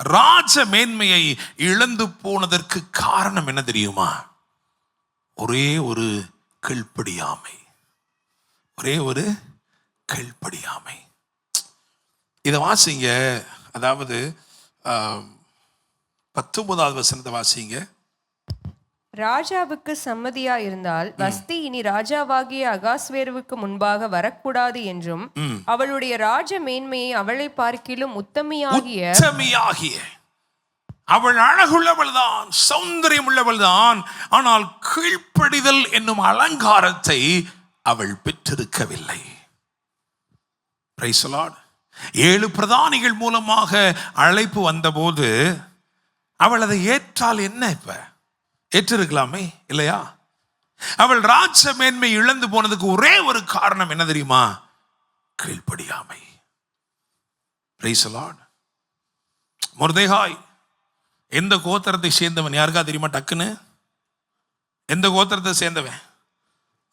ராஜ மேன்மையை இழந்து போனதற்கு காரணம் என்ன தெரியுமா? ஒரே ஒரு கீழ்ப்படியாமை. ஒரே ஒரு கீழ்ப்படியாமை. இதை வாசிங்க. அதாவது 19வது வசனத்தை வாசிங்க. ராஜாவுக்கு சம்மதியா இருந்தால் வஸ்தி இனி ராஜாவாகிய அகாஸ்வேருவுக்கு முன்பாக வரக்கூடாது என்றும், அவளுடைய ராஜ மேன்மையை அவளை பார்க்கிலும் உத்தமியாகிய அவள் அழகுள்ளவள் தான், சௌந்தரியம் உள்ளவள் தான். ஆனால் கீழ்ப்படிதல் என்னும் அலங்காரத்தை அவள் பெற்றிருக்கவில்லை. Price the Lord. 7 பிரதானிகள் மூலமாக அழைப்பு வந்தபோது அவள் அதை ஏற்றால் என்ன? இப்ப ஏற்றிருக்கலாமே இல்லையா? அவள் ராஜ மேன்மை இழந்து போனதுக்கு ஒரே ஒரு காரணம் என்ன தெரியுமா? கீழ்ப்படியாமை. Price the Lord. மொர்தெகாய் எந்த கோத்திரத்தை சேர்ந்தவன் யாருக்கா தெரியுமா? டக்குன்னு எந்த கோத்திரத்தை சேர்ந்தவன்?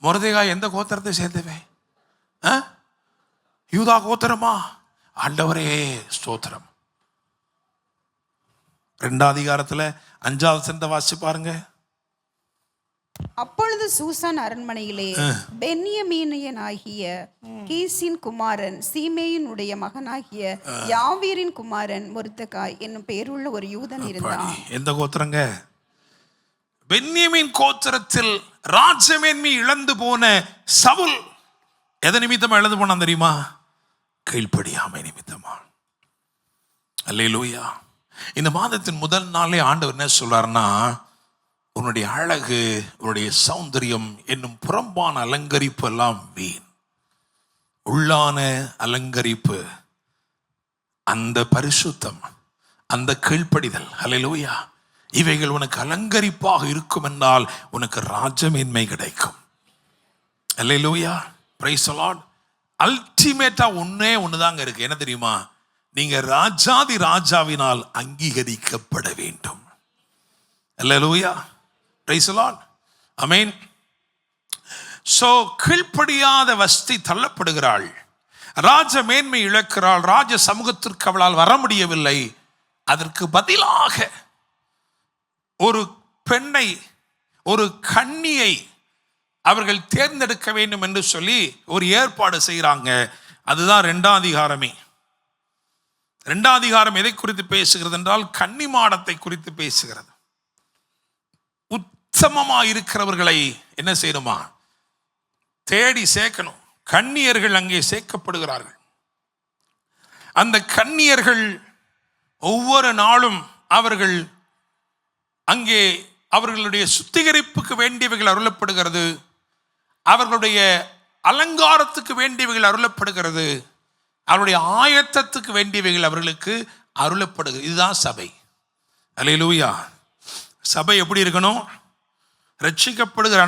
மொர்தெகாய் எந்த கோத்திரத்தை சேர்ந்தவன்? யூதா கோத்திரமா? ஆண்டவரே ஸ்தோத்திரம். 2 அதிகாரத்துல 5வது வசனத்தை வாசிச்சு பாருங்க. அப்பொழுது சூசான் அரண்மனையிலே பென்யமீனியனாகிய கீசின் குமாரன் சீமேயினுடைய மகனாகிய யாவீரின் குமாரன் மொர்தெகாய் என்னும் பேருள்ள ஒரு யூதன் இருந்தான். எந்த கோத்திரங்க? பென்யமீன் கோத்திரத்தில் ராஜமேன்மை இழந்து போன சவுல் எதை நிமித்தமா இழந்து போனான் தெரியுமா? கீழ்ப்படியாமை நிமித்தமா. அல்லேலூயா. இந்த மாதத்தின் முதல் நாளே ஆண்டவர் என்ன சொல்றாருன்னா, உன்னுடைய அழகு, உன்னுடைய சௌந்தரியம் என்னும் புறம்பான அலங்கரிப்பு எல்லாம் வீண். உள்ளான அலங்கரிப்பு, அந்த பரிசுத்தம், அந்த கீழ்ப்படிதல், அல்லேலூயா, இவைகள் உனக்கு அலங்கரிப்பாக இருக்கும் என்றால் உனக்கு ராஜமேன்மை கிடைக்கும். அல்லேலூயா, பிரைஸ் தி லார்ட். அல்டிமேட்டா ஒண்ணுதாங்க இருக்கு. என்ன தெரியுமா? நீங்க ராஜாதி ராஜாவினால் அங்கீகரிக்கப்பட வேண்டும். அல்லேலூயா, பிரைஸ் தி லார்ட், ஆமென். சோ கீழ்ப்படியாத வஸ்தி தள்ளப்படுகிறாள், ராஜ மேன்மை இழக்கிறாள், ராஜ சமூகத்திற்கு அவளால் வர முடியவில்லை. அதற்கு பதிலாக ஒரு பெண்ணை, ஒரு கன்னியை அவர்கள் தேர்ந்தெடுக்க வேண்டும் என்று சொல்லி ஒரு ஏற்பாடு செய்கிறாங்க. அதுதான் 2ஆம் அதிகாரமே. 2ஆம் அதிகாரம் எதை குறித்து பேசுகிறது என்றால் கன்னி மாடத்தை குறித்து பேசுகிறது. உத்தமமாக இருக்கிறவர்களை என்ன செய்யணுமா? தேடி சேர்க்கணும். கன்னியர்கள் அங்கே சேர்க்கப்படுகிறார்கள். அந்த கன்னியர்கள் ஒவ்வொரு நாளும் அவர்கள் அங்கே அவர்களுடைய சுத்திகரிப்புக்கு வேண்டியவைகள் அருளப்படுகிறது, அவர்களுடைய அலங்காரத்துக்கு வேண்டியவைகள் அருளப்படுகிறது, அவருடைய ஆயத்தத்துக்கு வேண்டியவைகள் அவர்களுக்கு அருளப்படுகிறது. இதுதான் சபை. அல்லேலூயா. சபை எப்படி இருக்கணும்? ரட்சிக்கப்படுகிற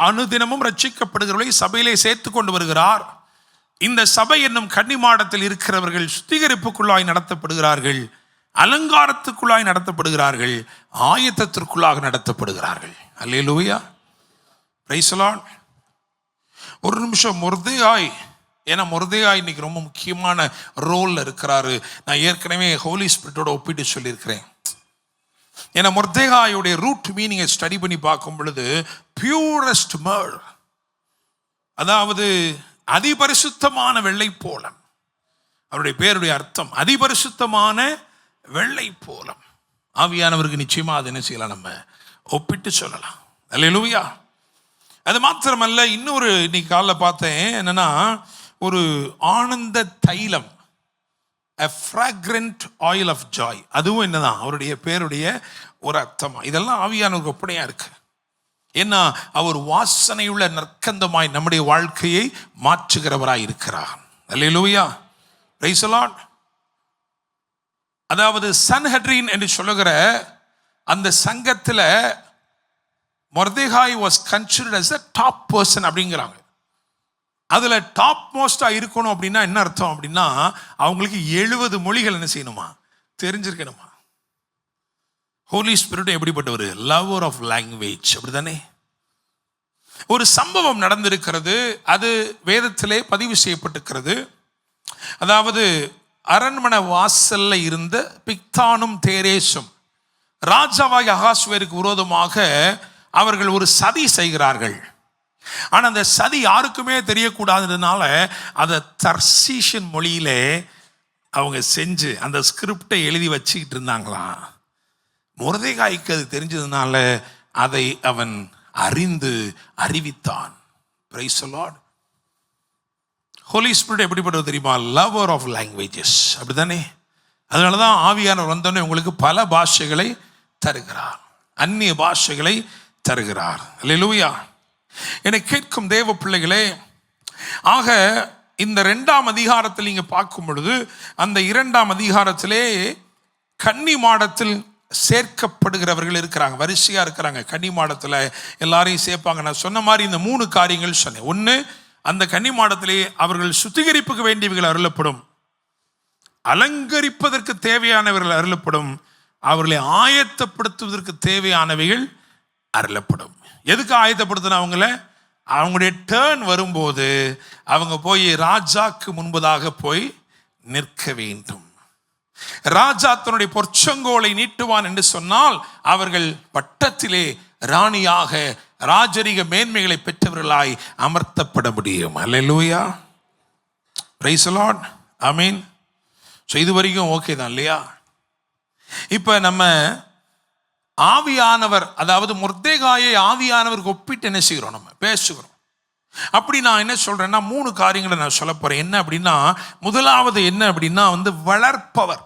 அனுதினமும் ரட்சிக்கப்படுகிறவர்களை சபையிலே சேர்த்து கொண்டு வருகிறார். இந்த சபை என்னும் கன்னிமாடத்தில் இருக்கிறவர்கள் சுத்திகரிப்புக்குள்ளாய் நடத்தப்படுகிறார்கள், அலங்காரத்துக்குள்ளாய் நடத்தப்படுகிறார்கள், ஆயத்தத்திற்குள்ளாக நடத்தப்படுகிறார்கள். அல்லேலூயா, பிரைஸ் தி லார்ட். ஒரு நிமிஷம், மொர்தெகாய், ஏன்னா மொர்தெகாய் இன்னைக்கு ரொம்ப முக்கியமான ரோல்ல இருக்கிறாரு. நான் ஏற்கனவே ஹோலி ஸ்பிரிட்டோட ஒப்பிட்டு சொல்லியிருக்கிறேன். ஏன்னா மொர்தெகாயுடைய ரூட் மீனிங்கை ஸ்டடி பண்ணி பார்க்கும் பொழுது பியூரஸ்ட் மர்ல், அதாவது அதிபரிசுத்தமான வெள்ளை போலம். அவருடைய பேருடைய அர்த்தம் அதிபரிசுத்தமான வெள்ளை போலம். ஆவியானவருக்கு நிச்சயமா அது என்ன செய்யலாம், நம்ம ஒப்பிட்டு சொல்லலாம். அல்லேலூயா. அது மாத்திரமல்ல, இன்னொரு இன்னைக்கு காலைல பார்த்தேன், என்னன்னா ஒரு ஆனந்த தைலம், a fragrant oil of joy. அதுவும் என்னதான் அவருடைய பேருடைய ஒரு அர்த்தமா. இதெல்லாம் ஆவியானவருக்கு ஒப்பனையா இருக்கு. ஏன்னா அவர் வாசனையுள்ள நற்கந்தமாய் நம்முடைய வாழ்க்கையை மாற்றுகிறவராய் இருக்கிறார். அல்லேலூயா, பிரைஸ் தி லார்ட். அதாவது சன்ஹெட்ரின் என்று சொல்லுகிற அந்த சங்கத்துல மொர்தெகாய் was considered as a top person அப்படிங்கிறாங்க. அதுல டாப் மோஸ்டா இருக்கணும் அப்படின்னா என்ன அர்த்தம் அப்படின்னா, அவங்களுக்கு 70 மொழிகள் என்ன செய்யணுமா, தெரிஞ்சிருக்கணுமா. ஹோலி ஸ்பிரிட் எப்படிப்பட்டவர்? லவர் ஆஃப் லாங்குவேஜ், அப்படித்தானே? ஒரு சம்பவம் நடந்திருக்கிறது, அது வேதத்திலே பதிவு செய்யப்பட்டிருக்கிறது. அதாவது அரண்மனை வாசல்ல இருந்த பிக்தானும் தேரேசும் ராஜாவாகிய அகாஸ்வேருக்கு விரோதமாக அவர்கள் ஒரு சதி செய்கிறார்கள். ஆனால் அந்த சதி யாருக்குமே தெரியக்கூடாததுனால அதை தர்சீஷன் மொழியிலே அவங்க செஞ்சு அந்த ஸ்கிரிப்டை எழுதி வச்சுக்கிட்டு இருந்தாங்களாம். மொர்தெகாய்க்கு அது தெரிஞ்சதுனால அதை அவன் அறிவித்தான். Praise the lord. Holy spirit எப்படிப்பட்டது தெரியுமா? லவர் ஆஃப் லாங்குவேஜஸ், அப்படித்தானே? அதனால தான் ஆவியானவர் வந்தோடனே உங்களுக்கு பல பாஷைகளை தருகிறார், அந்நிய பாஷைகளை தருகிறார். அல்லேலூயா. என்னை கேட்கும் தேவ பிள்ளைகளே, ஆக இந்த 2ஆம் அதிகாரத்தில் நீங்க பார்க்கும் பொழுது அந்த 2ஆம் அதிகாரத்திலே கன்னி மாடத்தில் சேர்க்கப்படுகிறவர்கள் இருக்கிறாங்க, வரிசையா இருக்கிறாங்க. கன்னி மாடத்தில் எல்லாரையும் சேர்ப்பாங்க. நான் சொன்ன மாதிரி இந்த 3 காரியங்கள் சொன்னேன். ஒன்று, அந்த கன்னி மாடத்திலே அவர்கள் சுத்திகரிப்புக்கு வேண்டியவர்கள் அருளப்படும், அலங்கரிப்பதற்கு தேவையானவர்கள் அருளப்படும், அவர்களை ஆயத்தப்படுத்துவதற்கு தேவையானவைகள் அருளப்படும். எதுக்கு ஆயத்தப்படுத்தின? அவங்களுடைய டேர்ன் வரும்போது அவங்க போய் ராஜாக்கு முன்பதாக போய் நிற்க வேண்டும். ராஜா தன்னுடைய பொற்சங்கோலை நீட்டுவான் என்று சொன்னால் அவர்கள் பட்டத்திலே ராணியாக ராஜரிக மேன்மைகளை பெற்றவர்களாய் அமர்த்தப்பட முடியும். அல்லேலூயா, பிரைஸ் தி லார்ட், ஆமென். ஸோ இது வரைக்கும் ஓகே தான் இல்லையா? இப்போ நம்ம ஆவியானவர், அதாவது மொர்தெகாயை ஆவியானவருக்கு ஒப்பிட்டு என்ன செய்கிறோம், நம்ம பேசுகிறோம். அப்படி நான் என்ன சொல்றேன்னா 3 காரியங்களை நான் சொல்ல போறேன். என்ன அப்படின்னா, முதலாவது என்ன அப்படின்னா வளர்ப்பவர்.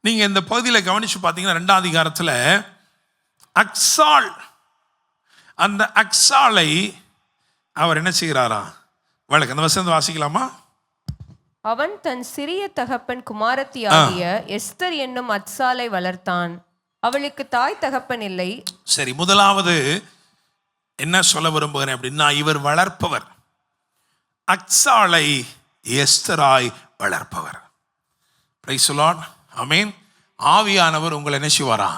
நீங்க இந்த பகுதியில் கவனிச்சு பார்த்தீங்கன்னா 2ஆம் அதிகாரத்தில் அக்சால், அந்த அக்சாலை அவர் என்ன செய்கிறாரா வளர்க்க. அந்த வசனம் வாசிக்கலாமா? அவன் தன் சிறிய தகப்பன் குமாரத்தி ஆகிய எஸ்தர் என்னும் அத்சாலை வளர்த்தான். அவளுக்கு தாய் தகப்பன் இல்லை. சரி, முதலாவது என்ன சொல்ல விரும்புகிறேன் அப்படின்னா, இவர் வளர்ப்பவர். அக்சாலை எஸ்தராய் வளர்ப்பவர். பிரைஸ் தி லார்ட், ஆமென். ஆவியானவர் உங்களை என்ன செய்வாரா?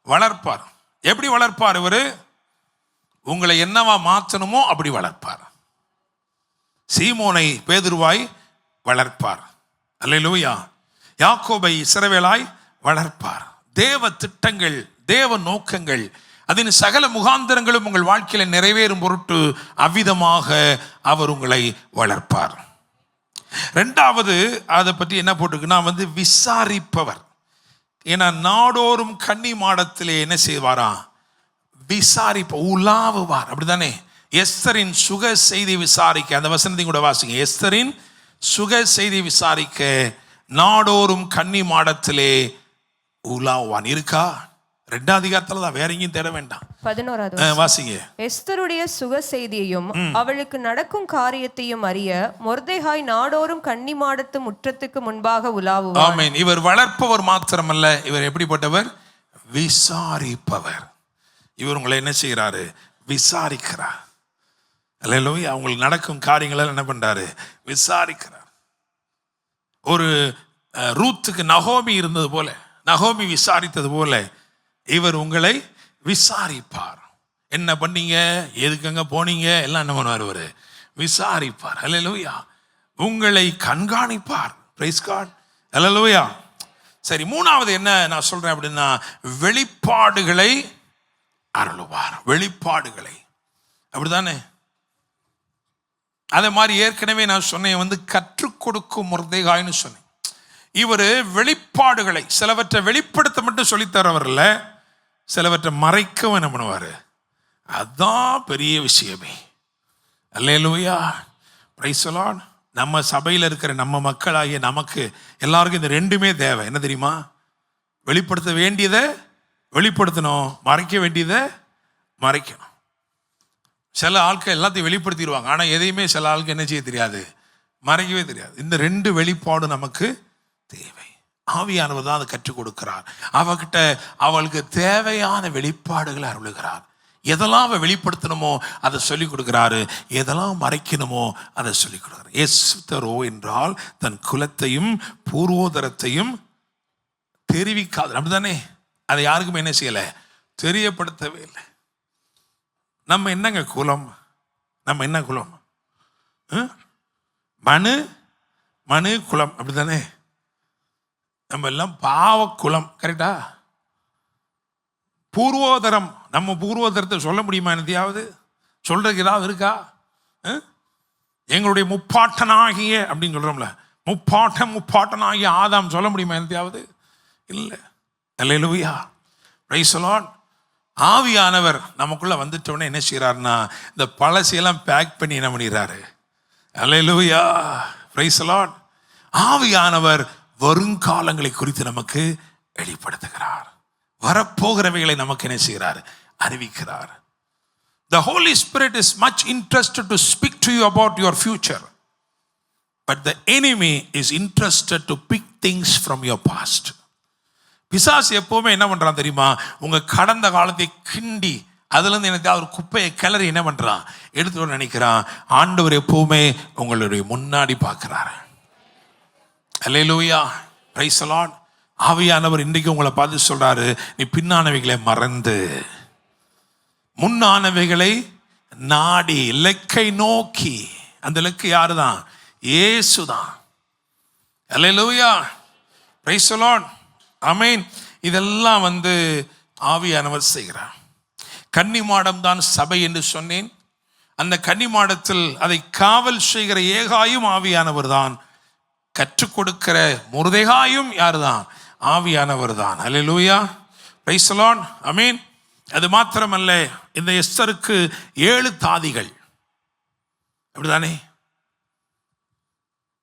வளர்ப்பார். எப்படி வளர்ப்பார்? இவர் உங்களை என்னவா மாற்றணுமோ அப்படி வளர்ப்பார். சீமோனை பேதுருவாய் வளர்ப்பார். அல்லேலூயா. யாக்கோபை இஸ்ரவேலாய் வளர்ப்பார். தேவ திட்டங்கள், தேவ நோக்கங்கள், அதன் சகல முகாந்தரங்களும் உங்கள் வாழ்க்கையில் நிறைவேறும் பொருட்டு அவ்விதமாக அவர் உங்களை வளர்ப்பார். 2வது அதை பற்றி என்ன போட்டிருக்குன்னா விசாரிப்பவர். ஏன்னா நாடோறும் கன்னி மாடத்திலே என்ன செய்வாரா? உலாவுவார். அப்படித்தானே? எஸ்தரின் சுக செய்தி விசாரிக்க, அந்த வசனத்தையும் கூட வாசிங்க. எஸ்தரின் சுக செய்தி விசாரிக்க நாடோறும் கன்னி மாடத்திலே உலாவான். இருக்கா? 2ஆம் அதிகாரத்துல தான், வேற எங்கேயும் தேட வேண்டாம். 11வது வாசிங்க. எஸ்தருடைய சுக செய்தியையும் அவளுக்கு நடக்கும் காரியத்தையும் அறிய மொர்தெகாய் நாடோறும் கன்னி மாடத்து முற்றத்துக்கு முன்பாக உலாவுவார். ஆமென். இவர் வளர்ப்பவர் மாத்திரமல்ல, இவர் எப்படிப்பட்டவர்? விசாரிப்பவர். இவர் உங்களை என்ன செய்கிறாரு? விசாரிக்கிறார். அல்லேலூயா. அவங்களுக்கு நடக்கும் காரியங்களை என்ன பண்றாரு? விசாரிக்கிறார். ஒரு ரூத்துக்கு நகோமி இருந்தது போல, நகோமி விசாரித்தது போல இவர் உங்களை விசாரிப்பார். என்ன பண்ணீங்க, எதுக்கங்க போனீங்க, எல்லாம் என்ன பண்ணுவார்? இவர் விசாரிப்பார். அல்லேலூயா. உங்களை கண்காணிப்பார். Price God. அல்லேலூயா. சரி, 3வது என்ன நான் சொல்றேன் அப்படின்னா, வெளிப்பாடுகளை அருளுவார். வெளிப்பாடுகளை, அப்படிதானே? அதே மாதிரி ஏற்கனவே நான் சொன்னேன் கற்றுக் கொடுக்கும் மொர்தெகாய்னு சொன்னேன். இவர் வெளிப்பாடுகளை சிலவற்றை வெளிப்படுத்த மட்டும் சொல்லித்தரவர்ல, சிலவற்றை மறைக்கவும் என்ன பண்ணுவார்? அதுதான் பெரிய விஷயமே. அல்லேலூயா, பிரைஸ் தி லார்ட். நம்ம சபையில் இருக்கிற நம்ம மக்களாகிய நமக்கு எல்லாருக்கும் இந்த 2மே தேவை. என்ன தெரியுமா? வெளிப்படுத்த வேண்டியதை வெளிப்படுத்தணும், மறைக்க வேண்டியதை மறைக்கணும். சில ஆட்கள் எல்லாத்தையும் வெளிப்படுத்திடுவாங்க, ஆனால் எதையுமே சில ஆளுக்கு என்ன செய்ய தெரியாது, மறைக்கவே தெரியாது. இந்த 2 வெளிப்பாடு நமக்கு தேவை. ஆவியானவர் தான் அதை கற்றுக் கொடுக்கிறார். அவகிட்ட அவளுக்கு தேவையான வெளிப்பாடுகளை அருளுகிறார். எதெல்லாம் அவ வெளிப்படுத்தணுமோ அதை சொல்லிக் கொடுக்கிறாரு, எதெல்லாம் மறைக்கணுமோ அதை சொல்லிக் கொடுக்கிறார். எஸ்தரோ என்றால் தன் குலத்தையும் பூர்வோதரத்தையும் தெரிவிக்காது. அப்படிதானே? அதை யாருக்குமே என்ன செய்யலை, தெரியப்படுத்தவே இல்லை. நம்ம என்னங்க குலம்? நம்ம என்ன குலம்? மனு மனு குலம், அப்படித்தானே? நம்ம எல்லாம் பாவ குலம், கரெக்டா? பூர்வோதரம், நம்ம பூர்வோதரத்தை சொல்ல முடியுமா? என்னத்தையாவது சொல்றதுக்கு ஏதாவது இருக்கா? எங்களுடைய முப்பாட்டனாகிய அப்படின்னு சொல்றோம்ல, முப்பாட்டனாகிய ஆதாம் சொல்ல முடியுமா? என்னத்தையாவது இல்லை. அல்லேலூயா, பிரைஸ் தி லார்ட். ஆவியானவர் நமக்குள்ள வந்துட்டோன்னே என்ன செய்யறாருன்னா, இந்த பழசையெல்லாம் பேக் பண்ணி என்ன பண்ணிடுறாரு? அல்லேலூயா, பிரைஸ் தி லார்ட். ஆவியானவர் வருங்காலங்களை குறித்து நமக்கு வெளிப்படுத்துகிறார். வரப்போகிறவைகளை நமக்கு என்ன செய்கிறார்? அறிவிக்கிறார். The Holy Spirit is much interested to speak to you about your future, but the enemy is interested to pick things from your past. பிசாசு எப்பவுமே என்ன பண்றான் தெரியுமா? உங்க கடந்த காலத்தை கிண்டி அதுல இருந்து எனக்கு ஒரு குப்பையை கிளறி என்ன பண்றான்? எடுத்து நினைக்கிறான். ஆண்டவர் எப்பவுமே உங்களுடைய முன்னாடி பார்க்கிறாரு. அல்லேலூயா, பிரைஸ் தி லார்ட். ஆவியானவர் இன்றைக்கு உங்களை பார்த்து சொல்றாரு, நீ பின்னானவைகளை மறந்து முன்னானவைகளை நாடி இலக்கை நோக்கி. அந்த இலக்கு யாரு தான்? இயேசு தான். அல்லேலூயா, பிரைஸ் தி லார்ட், ஆமென். இதெல்லாம் ஆவியானவர் செய்கிறார். கன்னிமாடம் தான் சபை என்று சொன்னேன். அந்த கன்னிமாடத்தில் அதை காவல் செய்கிற ஏகாயும் ஆவியானவர் தான். கற்றுக் கொடுக்கிற முருதேகாயும் யார் தான்? ஆவியானவர் தான். அல்லேலூயா, பிரைஸ் தி லார்ட், ஆமென். அது மாத்திரமல்ல, இந்த எஸ்தருக்கு 7 தாதிகள், அப்படிதானே?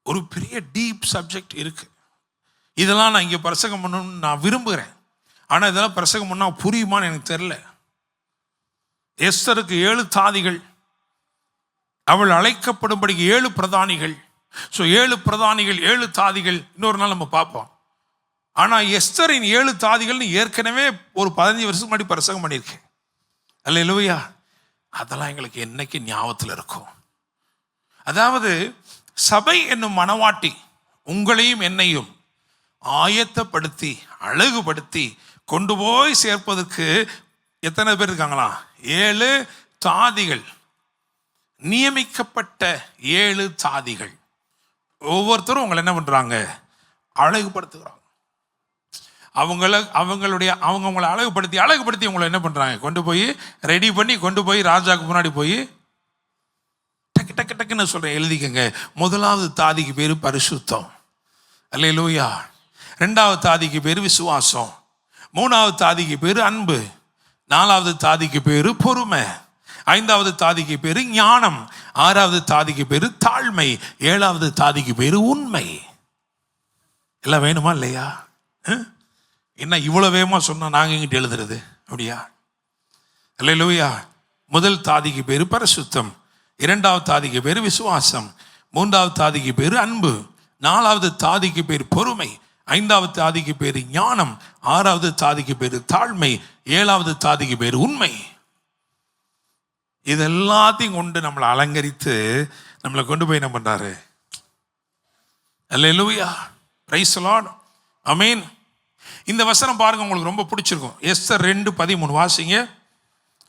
ஒரு பெரிய டீப் சப்ஜெக்ட் இருக்கு. இதெல்லாம் நான் இங்கே பிரசங்கம் பண்ணணும்னு நான் விரும்புகிறேன். ஆனால் இதெல்லாம் பிரசங்கம் பண்ணால் புரியுமான்னு எனக்கு தெரியல. எஸ்தருக்கு 7 தாதிகள், அவள் அழைக்கப்படும்படி 7 பிரதானிகள். ஸோ 7 பிரதானிகள், 7 தாதிகள், இன்னொரு நாள் நம்ம பார்ப்போம். ஆனால் எஸ்தரின் 7 தாதிகள்னு ஏற்கனவே ஒரு 15 வருஷத்துக்கு முன்னாடி பிரசங்கம் பண்ணியிருக்கேன். அல்லேலூயா. அதெல்லாம் எங்களுக்கு என்னைக்கு ஞாபகத்தில் இருக்கும். அதாவது சபை என்னும் மணவாட்டி உங்களையும் என்னையும் ஆயத்தப்படுத்தி அழகுபடுத்தி கொண்டு போய் சேர்ப்பதற்கு எத்தனை பேர் இருக்காங்களா? 7 தாதிகள், நியமிக்கப்பட்ட 7 தாதிகள். ஒவ்வொருத்தரும் உங்களை என்ன பண்றாங்க? அழகுபடுத்துகிறாங்க. அவங்களை அழகுபடுத்தி உங்களை என்ன பண்றாங்க? கொண்டு போய் ரெடி பண்ணி கொண்டு போய் ராஜாவுக்கு முன்னாடி போய் டக்கு டக்கு டக்குன்னு சொல்றேன், எழுதிக்கங்க. முதலாவது தாதிக்கு பேரு பரிசுத்தம், அல்லேலூயா. 2வது தாதிக்கு பேரு விசுவாசம், 3வது தாதிக்கு பேரு அன்பு, 4வது தாதிக்கு பேரு பொறுமை, 5வது தாதிக்கு பேரு ஞானம், 6வது தாதிக்கு பேரு தாழ்மை, 7வது தாதிக்கு பேரு உண்மை. எல்லாம் வேணுமா இல்லையா? என்ன இவ்வளவு வேகமா சொன்னா நாங்க இங்கிட்ட எழுதுறது அப்படியா? அல்லேலூயா. முதல் தாதிக்கு பேரு பரிசுத்தம், 2வது தாதிக்கு பேரு விசுவாசம், 3வது தாதிக்கு பேரு அன்பு, 4வது தாதிக்கு பேரு பொறுமை, 5வது தாதிக்கு பேரு ஞானம், 6வது தாதிக்கு பேரு தாழ்மை, 7வது தாதிக்கு பேரு உண்மை. இது எல்லாத்தையும் கொண்டு நம்மளை அலங்கரித்து நம்மளை கொண்டு போய் என்ன பண்றாரு? அல்லேலூயா, பிரைஸ் தி லார்ட், ஆமென். இந்த வசனம் பாருங்க, உங்களுக்கு ரொம்ப பிடிச்சிருக்கும். எஸ்தர் 2:13 வாசிங்க.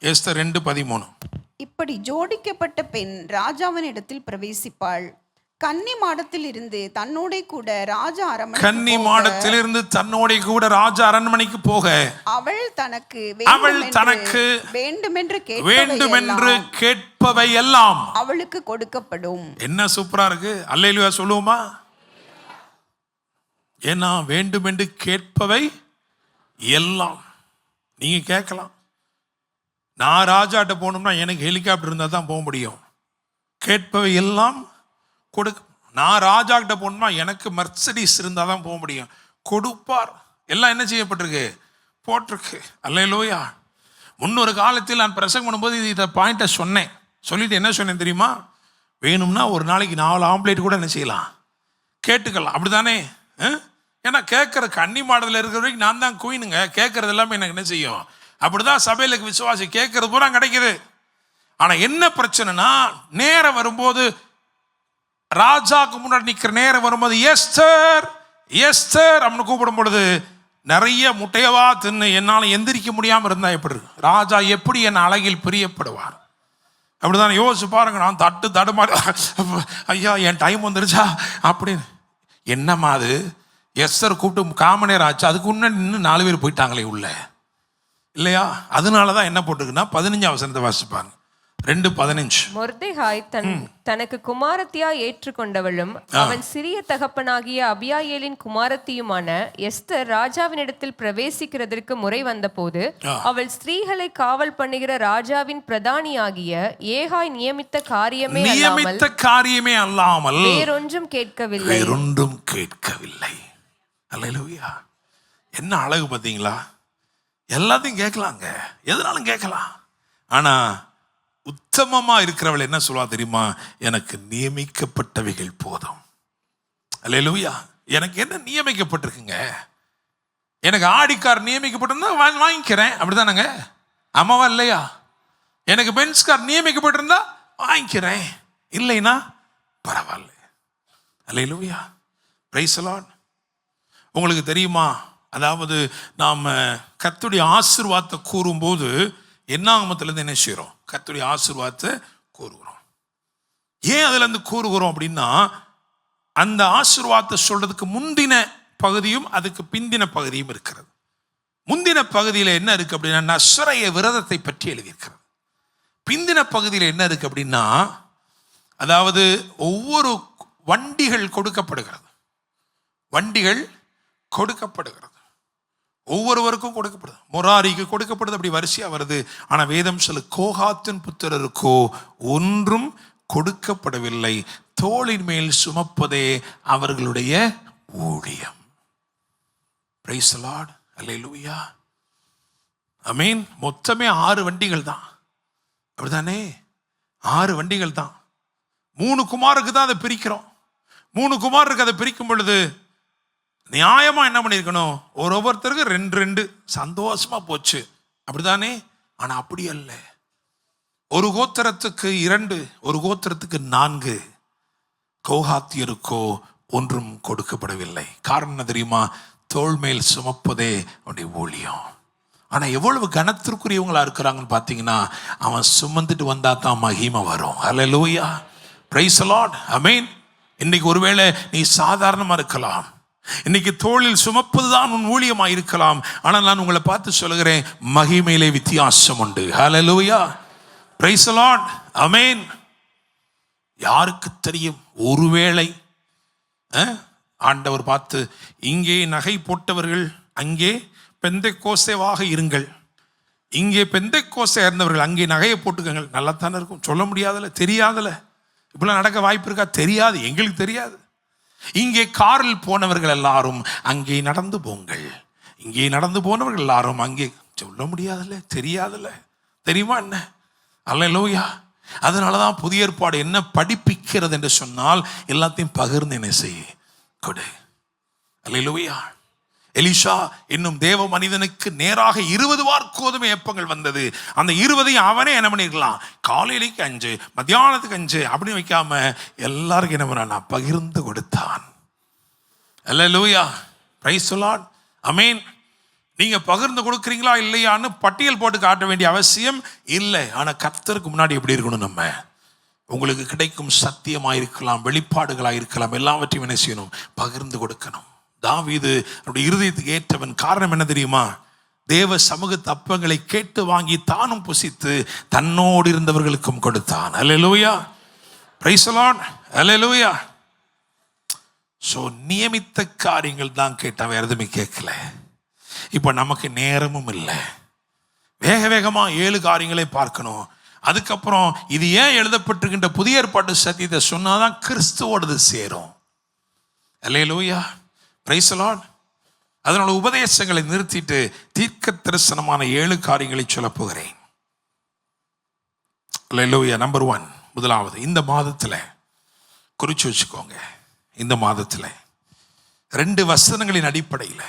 எஸ்தர் 2:13. இப்படி ஜோடிக்கப்பட்ட பெண் ராஜாவினிடத்தில் பிரவேசிப்பாள். கன்னி மாடத்தில் இருந்து தன்னோட கூட ராஜா அரண்மனைக்கு போக அவள் தனக்கு வேண்டுமென்று கேட்பவை எல்லாம் அவளுக்கு கொடுக்கப்படும். என்ன சூப்பரா இருக்கு, அல்லேலூயா சொல்லுவோமா? ஏன்னா வேண்டுமென்று கேட்பவை எல்லாம் நீங்க கேட்கலாம். நான் ராஜாட்ட போகணும்னா எனக்கு ஹெலிகாப்டர் இருந்தால் தான் போக முடியும். கேட்பவை எல்லாம் கொடுக்க. நான் ராஜா கிட்ட போகணும்னா எனக்கு மெர்சடிஸ் இருந்தால் தான் போக முடியும். கொடுப்பார். எல்லாம் என்ன செய்யப்பட்டிருக்கு? போட்டிருக்கு. அல்லேலூயா. முன்னொரு காலத்தில் நான் பிரசங்கம் பண்ணும்போது இதை பாயிண்ட்டை சொன்னேன். சொல்லிட்டு என்ன சொன்னேன் தெரியுமா? வேணும்னா ஒரு நாளைக்கு 4 ஆம்லேட் கூட என்ன செய்யலாம், கேட்டுக்கலாம். அப்படிதானே? ஏன்னா கேட்குற கன்னி மாடத்தில் இருக்கிற வரைக்கும் நான் தான் குயினுங்க. கேட்கறது எல்லாமே எனக்கு என்ன செய்யும்? அப்படிதான் சபையில விசுவாசி கேட்கறது பூரா கிடைக்குது. ஆனா என்ன பிரச்சனைனா, நேரம் வரும்போது, ராஜாக்கு முன்னாடி நிக்கிற நேரம் வரும்போது எஸ்தர் எஸ்தர் அப்படின்னு கூப்பிடும் பொழுது நிறைய முட்டையவா தின்னு என்னால் எந்திரிக்க முடியாம இருந்தா எப்படி ராஜா எப்படி என் அழகில் பிரியப்படுவார்? அப்படிதான் யோசிச்சு பாருங்க. நான் தடுமாறி ஐயா என் டைம் வந்துருச்சா அப்படின்னு. என்னம்மா அது? எஸ்தர் கூப்பிட்டு காமநேரம் ஆச்சு, அதுக்கு முன்னாடி இன்னும் 4 பேர் போயிட்டாங்களே உள்ள, இல்லையா? அதனாலதான் என்ன போட்டிருக்குன்னா 15ஆம் வசனத்தை வாசிப்பாங்க. 2:15. மொர்தெகாய் தனக்கு குமாரத்தியா ஏற்றுக்கொண்டவளும் அவன் சிறிய தகப்பனாகிய அபியாயேலின் குமாரத்தியுமான எஸ்தர் ராஜாவினிடத்தில் பிரவேசிக்கிறதற்கு முறை வந்தபோது அவள் ஸ்திரீகளை காவல் பண்ணுகிற ராஜாவின் பிரதானியாகிய ஏகாய் நியமித்த காரியமே அல்லாமல் வேறொன்றும் கேட்கவில்லை. அல்லேலூயா. என்ன அழகு பார்த்தீங்களா? எல்லாத்தையும் கேட்கலாங்க, எதனாலும் கேட்கலாம். ஆனா உத்தமமா இருக்கிறவள் என்ன சொல்லுவா தெரியுமா? எனக்கு நியமிக்கப்பட்டவைகள் போதும். அல்லேலூயா. எனக்கு என்ன நியமிக்கப்பட்டிருக்குங்க? எனக்கு ஆடிக்கார் நியமிக்கப்பட்டிருந்தா வாங்கிக்கிறேன், அப்படிதானங்க? ஆமாவா இல்லையா? எனக்கு பென்ஸ் கார் நியமிக்கப்பட்டிருந்தா வாங்கிக்கிறேன், இல்லைன்னா பரவாயில்ல. அல்லேலூயா, பிரைஸ் தி லார்ட். உங்களுக்கு தெரியுமா, அதாவது நாம் கர்த்தருடைய ஆசீர்வாதத்தை கூறும்போது என்னாகமத்திலேருந்து என்ன செய்கிறோம்? கர்த்தருடைய ஆசீர்வாதத்தை கூறுகிறோம். ஏன் அதுலேருந்து கூறுகிறோம் அப்படின்னா, அந்த ஆசீர்வாதத்தை சொல்றதுக்கு முந்தின பகுதியும் அதுக்கு பிந்தின பகுதியும் இருக்கிறது. முந்தின பகுதியில் என்ன இருக்கு அப்படின்னா நசரேய விரதத்தை பற்றி எழுதியிருக்கிறது. பிந்தின பகுதியில் என்ன இருக்கு அப்படின்னா, அதாவது ஒவ்வொரு வண்டிகள் கொடுக்கப்படுகிறது, வண்டிகள் கொடுக்கப்படுகிறது, ஒவ்வொருவருக்கும் கொடுக்கப்படுது. மொராரிக்கு கொடுக்கப்படுது, அப்படி வரிசையா வருது. ஆனா வேதம் சொல்ல கோகாத்தின் புத்திரருக்கோ ஒன்றும் கொடுக்கப்படவில்லை, தோளின் மேல் சுமப்பதே அவர்களுடைய ஊழியம். பிரைஸ் தி லார்ட், அல்லேலூயா, ஆமென். மொத்தமே 6 வண்டிகள் தான், அப்படிதானே? 6 வண்டிகள் தான். 3 குமாருக்கு தான் அதை பிரிக்கிறோம். 3 குமாருக்கு அதை பிரிக்கும் பொழுது நியாயமா என்ன பண்ணியிருக்கணும், ஒவ்வொருத்தருக்கு 2 சந்தோஷமா போச்சு, அப்படிதானே? ஆனா அப்படி அல்ல. ஒரு கோத்திரத்துக்கு 2, ஒரு கோத்திரத்துக்கு 4. கோகாத்தியருக்கோ ஒன்றும் கொடுக்கப்படவில்லை. காரணம் என்ன தெரியுமா? தோள் மேல் சுமப்பதே அவனுடைய ஊழியம். ஆனா எவ்வளவு கனத்திற்குரியவங்களா இருக்கிறாங்கன்னு பார்த்தீங்கன்னா, அவன் சுமந்துட்டு வந்தா தான் மகிமை வரும். ஹல்லேலூயா, பிரைஸ் தி லார்ட், ஆமென். இன்னைக்கு ஒருவேளை நீ சாதாரணமா இருக்கலாம், இன்னைக்கு தோளில் சுமப்பதுதான் உன் ஊழியமாக இருக்கலாம். ஆனால் நான் உங்களை பார்த்து சொல்கிறேன், மகிமையிலே வித்தியாசம் உண்டு. ஹல்லேலூயா, பிரைஸ் தி லார்ட், ஆமென். யாருக்கு தெரியும், ஒருவேளை ஆண்டவர் பார்த்து இங்கே நகை போட்டவர்கள் அங்கே பெந்தைக்கோஸ்தேவாக இருங்கள், இங்கே பெந்தைக்கோஸ்தே இருந்தவர்கள் அங்கே நகையை போட்டுக்கங்கள், நல்லா தானே இருக்கும். சொல்ல முடியாதுல, தெரியாதுல, இப்படிலாம் நடக்க வாய்ப்பு இருக்கா? தெரியாது, எங்களுக்கு தெரியாது. இங்கே காரில் போனவர்கள் எல்லாரும் அங்கே நடந்து போங்கள், இங்கே நடந்து போனவர்கள் எல்லாரும் அங்கே, சொல்ல முடியாதுல்ல, தெரியாதுல்ல, தெரியுமா என்ன? அல்லேலூயா. அதனாலதான் புதிய ஏற்பாடு என்ன படிப்பிக்கிறது என்று சொன்னால், எல்லாத்தையும் பகிர்ந்து என்ன செய்ய கொடு. அல்லேலூயா. எலிஷா என்னும் தேவ மனிதனுக்கு நேராக 20 வார்கோதுமை ஏப்பங்கள் வந்தது. அந்த 20ஐயும் அவனே என்ன பண்ணிருக்கலாம், காலையிலைக்கு 5, மத்தியானத்துக்கு 5 அப்படின்னு வைக்காம எல்லாருக்கும் என்ன பண்ணா, பகிர்ந்து கொடுத்தான். அல்லேலூயா, பிரைஸ் தி லார்ட், ஆமென். நீங்க பகிர்ந்து கொடுக்குறீங்களா இல்லையான்னு பட்டியல் போட்டு காட்ட வேண்டிய அவசியம் இல்லை. ஆனா கர்த்தருக்கு முன்னாடி எப்படி இருக்கணும், நம்ம உங்களுக்கு கிடைக்கும் சத்தியமாக இருக்கலாம், வெளிப்பாடுகளாக இருக்கலாம், எல்லாவற்றையும் என்ன செய்யணும், பகிர்ந்து கொடுக்கணும். தாவீது அவருடைய இருதயத்துக்கு ஏற்றவன். காரணம் என்ன தெரியுமா? தேவ சமூக தப்பங்களை கேட்டு வாங்கி தானும் புசித்து தன்னோடு இருந்தவர்களுக்கும் கொடுத்தான். அல்லேலூயா, பிரைஸ் தி லார்ட், அல்லேலூயா. சோ நியமித்த காரியங்கள் தான் கேட்டான், வேற எதுவுமே கேட்கல. இப்ப நமக்கு நேரமும் இல்லை, வேக வேகமா 7 காரியங்களை பார்க்கணும். அதுக்கப்புறம் இது ஏன் எழுதப்பட்டிருக்கின்ற புதிய ஏற்பாட்டு சத்தியத்தை சொன்னாதான் கிறிஸ்துவோடது சேரும். அல்லேலூயா, பிரைஸ் தி லார்ட். அதனால உபதேசங்களை நிறுத்திட்டு தீர்க்க தரிசனமான 7 காரியங்களை சொல்ல போகிறேன். அல்லேலூயா. நம்பர் 1, முதலாவது, இந்த மாதத்துல குறிச்சு வச்சுக்கோங்க, இந்த மாதத்துல 2 வசனங்களின் அடிப்படையில்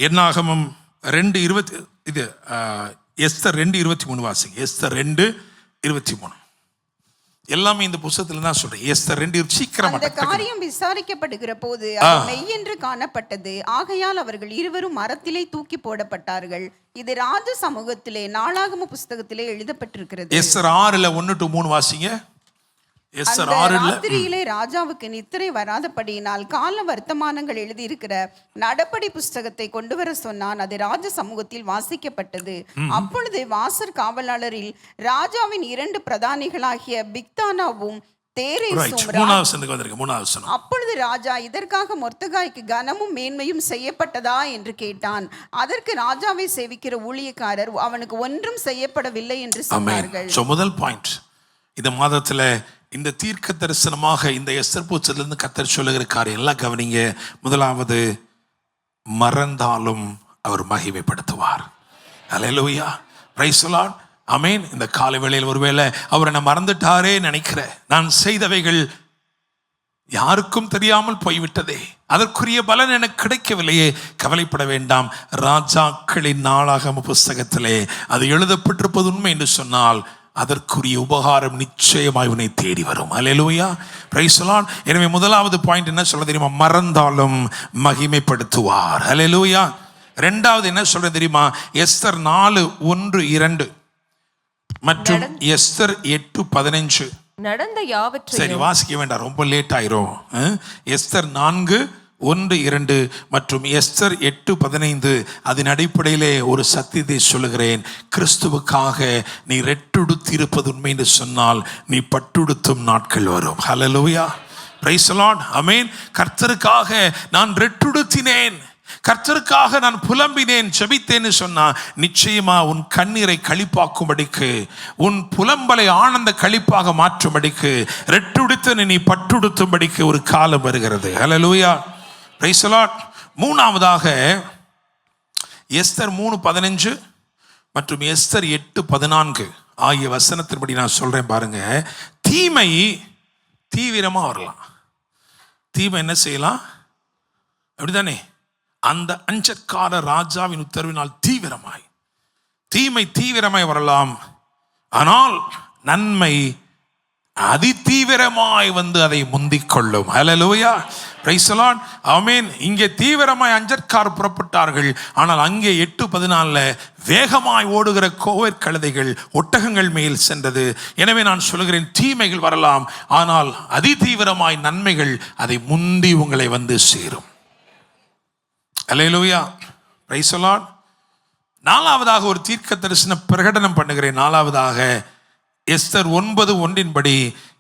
என்னாகமம் 2:20, இது எஸ்தர் 2:23 வாசிங்க. எஸ்தர் 2:23 எல்லாமே இந்த புத்தகத்துல தான் சொல்றேன். எஸ்தர் 2 சீக்கிரமா. அந்த காரியம் விசாரிக்கப்படுகிற போது அது மெய் என்று காணப்பட்டது. ஆகையால் அவர்கள் 2 மரத்திலே தூக்கி போடப்பட்டார்கள். இது ராஜ சமூகத்திலே நாளாகம புஸ்தகத்திலே எழுதப்பட்டிருக்கிறது. எஸ்தர் 6:1-3 வாசிங்க. எஸ்தர் 6 ராத்திரியிலே ராஜாவுக்கு நித்திரை வராதபடியினால் கால வர்த்தமானங்கள் எழுதியிருக்கிற நடபடி புஸ்தகத்தை கொண்டு வர சொன்னான். அது ராஜ சமூகத்தில் வாசிக்கப்பட்டது. அப்பொழுது வாசற் காவலாளரில் ராஜாவின் 2 பிரதானிகளாகிய பிக்தானாவும் அப்பொழுது ராஜா, இதற்காக மொர்தெகாய்க்கு கனமும் மேன்மையும் செய்யப்பட்டதா என்று கேட்டான். அதற்கு ராஜாவை சேவிக்கிற ஊழியக்காரர் அவனுக்கு ஒன்றும் செய்யப்படவில்லை என்று சொன்னார்கள். முதல் பாயிண்ட், இந்த மாதத்துல இந்த தீர்க்க தரிசனமாக இந்த எஸ்தர் புத்தகத்திலிருந்து கர்த்தர் சொல்லுகிற காரியம் எல்லாம் கவனிங்க. முதலாவது, மறந்தாலும் அவர் மகிமைப்படுத்துவார். அல்லேலூயா, பிரைஸ் தி லார்ட், ஆமென். இந்த காலை வேளையில் ஒருவேளை அவர் என்ன மறந்துட்டாரே நினைக்கிற, நான் செய்தவைகள் யாருக்கும் தெரியாமல் போய்விட்டதே, அதற்குரிய பலன் எனக்கு கிடைக்கவில்லையே, கவலைப்பட வேண்டாம். ராஜாக்களின் நாளாகம புஸ்தகத்திலே அது எழுதப்பட்டிருப்பது உண்மை என்று சொன்னால் அதற்குரிய உபகாரம் நிச்சயமாய் உன்னை தேடி வரும். அல்லேலூயா, பிரைஸ் தி லார்ட். எனவே முதலாவது பாயிண்ட் என்ன சொல்ல தெரியுமா? மறந்தாலும் மகிமைப்படுத்துவார். அல்லேலூயா. இரண்டாவது என்ன சொல்ற தெரியுமா? எஸ்தர் 4:1-2 மற்றும் எஸ்தர் 8:15 நடந்த யாவற்றையும். சரி, வாசிக்க வேண்டாம், ரொம்ப லேட் ஆயிரும். எஸ்தர் 4 1, 2 மற்றும் எஸ்தர் 8:15 அதன் அடிப்படையிலே ஒரு சத்தியத்தை சொல்லுகிறேன். கிறிஸ்துவுக்காக நீ ரெட்டுடுத்தி இருப்பது உண்மை என்று சொன்னால் நீ பட்டுடுத்தும் நாட்கள் வரும். ஹல்லேலூயா, பிரைஸ் தி லார்ட், ஆமென். கர்த்தருக்காக நான் ரெட்டுடுத்தினேன், கர்த்தருக்காக நான் புலம்பினேன், ஜெபித்தேன்னு சொன்னா நிச்சயமா உன் கண்ணீரை களிப்பாக்கும்படிக்கு, உன் புலம்பலை ஆனந்த களிப்பாக மாற்றும்படிக்கு, ரெட்டுடுத்து நீ பட்டுடுத்தும்படிக்கு ஒரு காலம் வருகிறது. ஹல்லேலூயா, பிரைஸ் தி லார்ட். மூணாவதாக எஸ்தர் 3:15 மற்றும் எஸ்தர் 8:14 ஆகிய வசனத்தின்படி நான் சொல்றேன் பாருங்க. தீமை தீவிரமா வரலாம். தீமை என்ன செய்யலாம்? அப்படிதானே? அந்த அஞ்சற்கார ராஜாவின் உத்தரவினால் தீமை தீவிரமாய் வரலாம். ஆனால் நன்மை அதிதீவிரமாய் வந்து அதை முந்திக் கொள்ளும். ஹல்லேலூயா, பிரைஸ் தி லார்ட், ஆமென். இங்கே தீவிரமாய் அஞ்சற்கார் புறப்பட்டார்கள். ஆனால் அங்கே 8:14 வேகமாய் ஓடுகிற கோவேர் கழுதைகள் ஒட்டகங்கள் மேல் சென்றது. எனவே நான் சொல்கிறேன், தீமைகள் வரலாம், ஆனால் அதிதீவிரமாய் நன்மைகள் அதை முந்தி உங்களை வந்து சேரும். அல்லேலூயா, பிரைஸ் தி லார்ட். நாலாவதாக ஒரு தீர்க்க தரிசன பிரகடனம் பண்ணுகிறேன். நாலாவதாக எஸ்தர் 9:1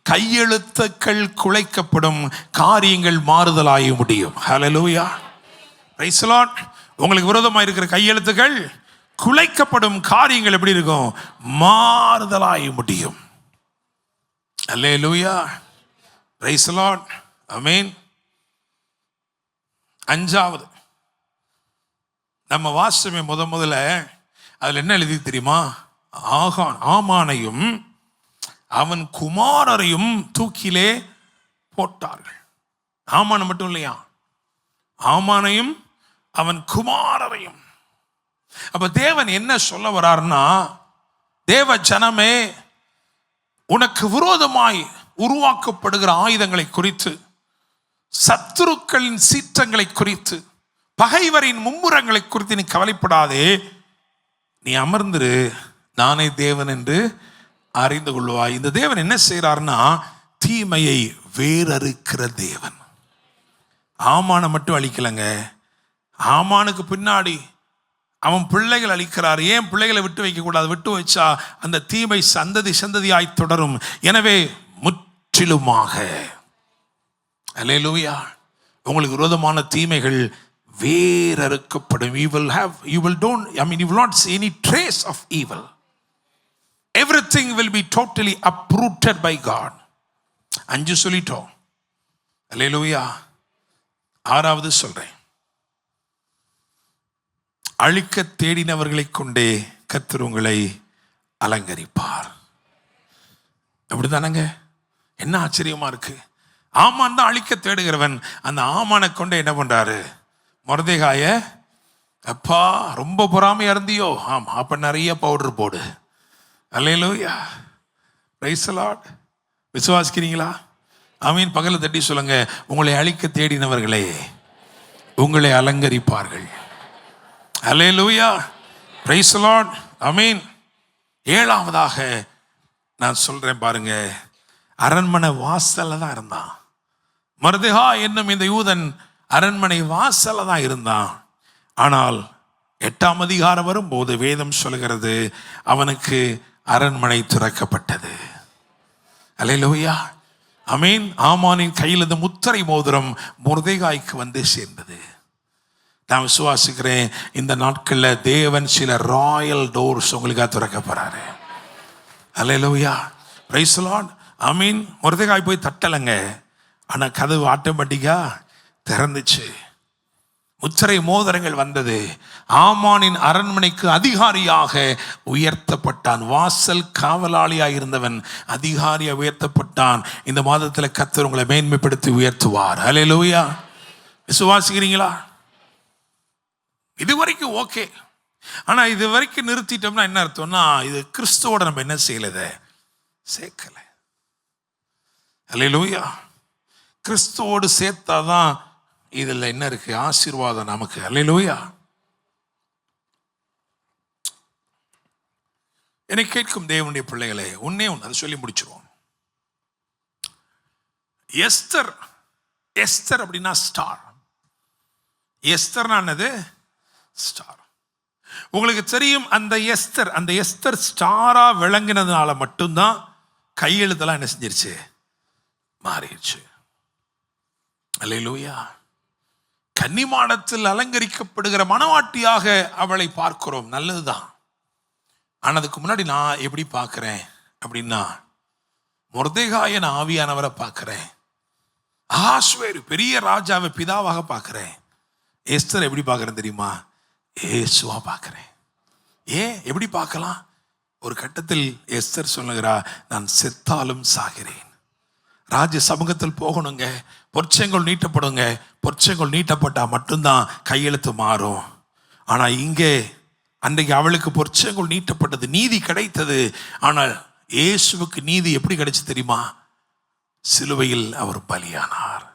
கையெழுத்துக்கள் குலைக்கப்படும், காரியங்கள் மாறுதலாகி முடியும். ஹல்லேலூயா, பிரைஸ் தி லார்ட். உங்களுக்கு விரோதமாக இருக்கிற கையெழுத்துக்கள் குலைக்கப்படும், காரியங்கள் எப்படி இருக்கும்? மாறுதலாகி முடியும். அல்லேலூயா, பிரைஸ் தி லார்ட், ஆமென். அஞ்சாவது நம்ம வாசமே முதல்ல அதில் என்ன எழுதி தெரியுமா? ஆமானையும் அவன் குமாரரையும் தூக்கிலே போட்டார்கள். ஆமானை மட்டும் இல்லையா, ஆமானையும் அவன் குமாரரையும். அப்ப தேவன் என்ன சொல்ல வர்றாருன்னா, தேவ ஜனமே, உனக்கு விரோதமாய் உருவாக்கப்படுகிற ஆயுதங்களை குறித்து, சத்துருக்களின் சீற்றங்களை குறித்து, பகைவரின் மும்முரங்களை குறித்து நீ கவலைப்படாதே. நீ அமர்ந்திரு, நானே தேவன் என்று அறிந்து கொள்வாய். இந்த தேவன் என்ன செய்யறாருன்னா, தீமையை வேறறுக்கிற தேவன். ஆமானை மட்டும் அழிக்கலைங்க, ஆமானுக்கு பின்னாடி அவன் பிள்ளைகள் அழிக்கிறார். ஏன் பிள்ளைகளை விட்டு வைக்க கூடாது? விட்டு வச்சா அந்த தீமை சந்ததியாய் தொடரும். எனவே முற்றிலுமாக அல்லேலூயா, உங்களுக்கு விரோதமான தீமைகள் வேறறுக்கப்படும். You will not see any trace of evil. Everything will be totally uprooted by God. அஞ்சு சொல்லிட்டோம். அல்லேலூயா. ஆறாவது சொல்றேன், அழிக்க தேடினவர்களை கொண்டே கர்த்தர் உங்களை அலங்கரிப்பார். அப்படிதானங்க? என்ன ஆச்சரியமா இருக்கு. ஆமான் தான் அழிக்க தேடுகிறவன். அந்த ஆமானை கொண்டு என்ன பண்றாரு? மொர்தெகாய, அப்பா ரொம்ப பொறாமையா இருந்தியோ, ஆமா, அப்ப நிறைய பவுடர் போடு. அல்லேலூயா, பிரைஸ் தி லார்ட். விசுவாசிக்கிறீங்களா? ஆமீன். பகல தட்டி சொல்லுங்க, உங்களை அழிக்க தேடினவர்களே உங்களை அலங்கரிப்பார்கள். அல்லேலூயா, பிரைஸ் தி லார்ட், ஆமீன். ஏழாவதாக நான் சொல்றேன் பாருங்க, அரண்மனை வாசல்ல தான் இருந்தான். மொர்தெகா என்னும் இந்த யூதன் அரண்மனை வாசல்ல தான் இருந்தான். ஆனால் 8ஆம் அதிகாரம் வரும்போது வேதம் சொல்கிறது, அவனுக்கு அரண்மனை திறக்கப்பட்டது. அல்லேலூயா, ஆமென். ஆமானின் கையில் இந்த முத்திரை மோதிரம் மொர்தெகாய்க்கு வந்து சேர்ந்தது. நான் விசுவாசிக்கிறேன், இந்த நாட்களில் தேவன் சில ராயல் டோர்ஸ் உங்களுக்காக திறக்க போறாரு. அல்லேலூயா, பிரைஸ் தி லார்ட், ஆமீன். மொர்தெகாய் போய் தட்டலைங்க, ஆனா கதவு ஆட்டோமேட்டிக்கா திறந்துச்சு. முத்திரை மோதிரங்கள் வந்தது. ஆமானின் அரண்மனைக்கு அதிகாரியாக உயர்த்தப்பட்டான். வாசல் காவலாளியாக இருந்தவன் அதிகாரியாக உயர்த்தப்பட்டான். இந்த மாதத்தில் கர்த்தர் உங்களை மேன்மைப்படுத்தி உயர்த்துவார். அல்லேலூயா, விசுவாசிக்கிறீங்களா? இதுவரைக்கும் ஓகே. ஆனா இது வரைக்கும் நிறுத்திட்டோம்னா என்ன அர்த்தம்னா, இது கிறிஸ்துவோட நம்ம என்ன செய்யல, சேர்க்கல. அல்லேலூயா, கிறிஸ்துவோடு சேர்த்தாதான் இதில் என்ன இருக்கு? ஆசீர்வாதம் நமக்கு. அல்லேலூயா. என்னை கேட்கும் தேவனுடைய பிள்ளைகளே, ஒன்னே ஒன்று அதை சொல்லி முடிச்சிருவோம். எஸ்தர் அப்படின்னா ஸ்டார். எஸ்தர்னானது ஸ்டார். உங்களுக்கு தெரியும், அந்த எஸ்தர் ஸ்டாரா விளங்கினதுனால மட்டும்தான் கையெழுத்தெல்லாம் என்ன செஞ்சிருச்சு, மாறிடுச்சு. அல்லேலூயா. கன்னிமாடத்தில் அலங்கரிக்கப்படுகிற மணவாட்டியாக அவளை பார்க்கிறோம், நல்லதுதான். ஆனால் அதுக்கு முன்னாடி நான் எப்படி பார்க்கிறேன் அப்படின்னா, மொர்தெகாயின் ஆவியானவரை பார்க்கிறேன், ஆஸ்வேரு பெரிய ராஜாவை பிதாவாக பார்க்கிறேன். எஸ்தர் எப்படி பார்க்கிறேன் தெரியுமா, இயேசுவா பார்க்கிறேன். ஏன் எப்படி பார்க்கலாம்? ஒரு கட்டத்தில் எஸ்தர் சொல்லுகிறா, நான் செத்தாலும் சாகிறேன். ராஜ சமூகத்தில் போகணுங்க, பொற்செங்கோல் நீட்டப்படுங்க, பொற்செங்கோல் நீட்டப்பட்டா மட்டும்தான் கையெழுத்து மாறும். ஆனா இங்கே அன்றைக்கு அவளுக்கு பொற்செங்கோல் நீட்டப்பட்டது, நீதி கிடைத்தது. ஆனால் இயேசுவுக்கு நீதி எப்படி கிடைச்சு தெரியுமா, சிலுவையில் அவர் பலியானார்.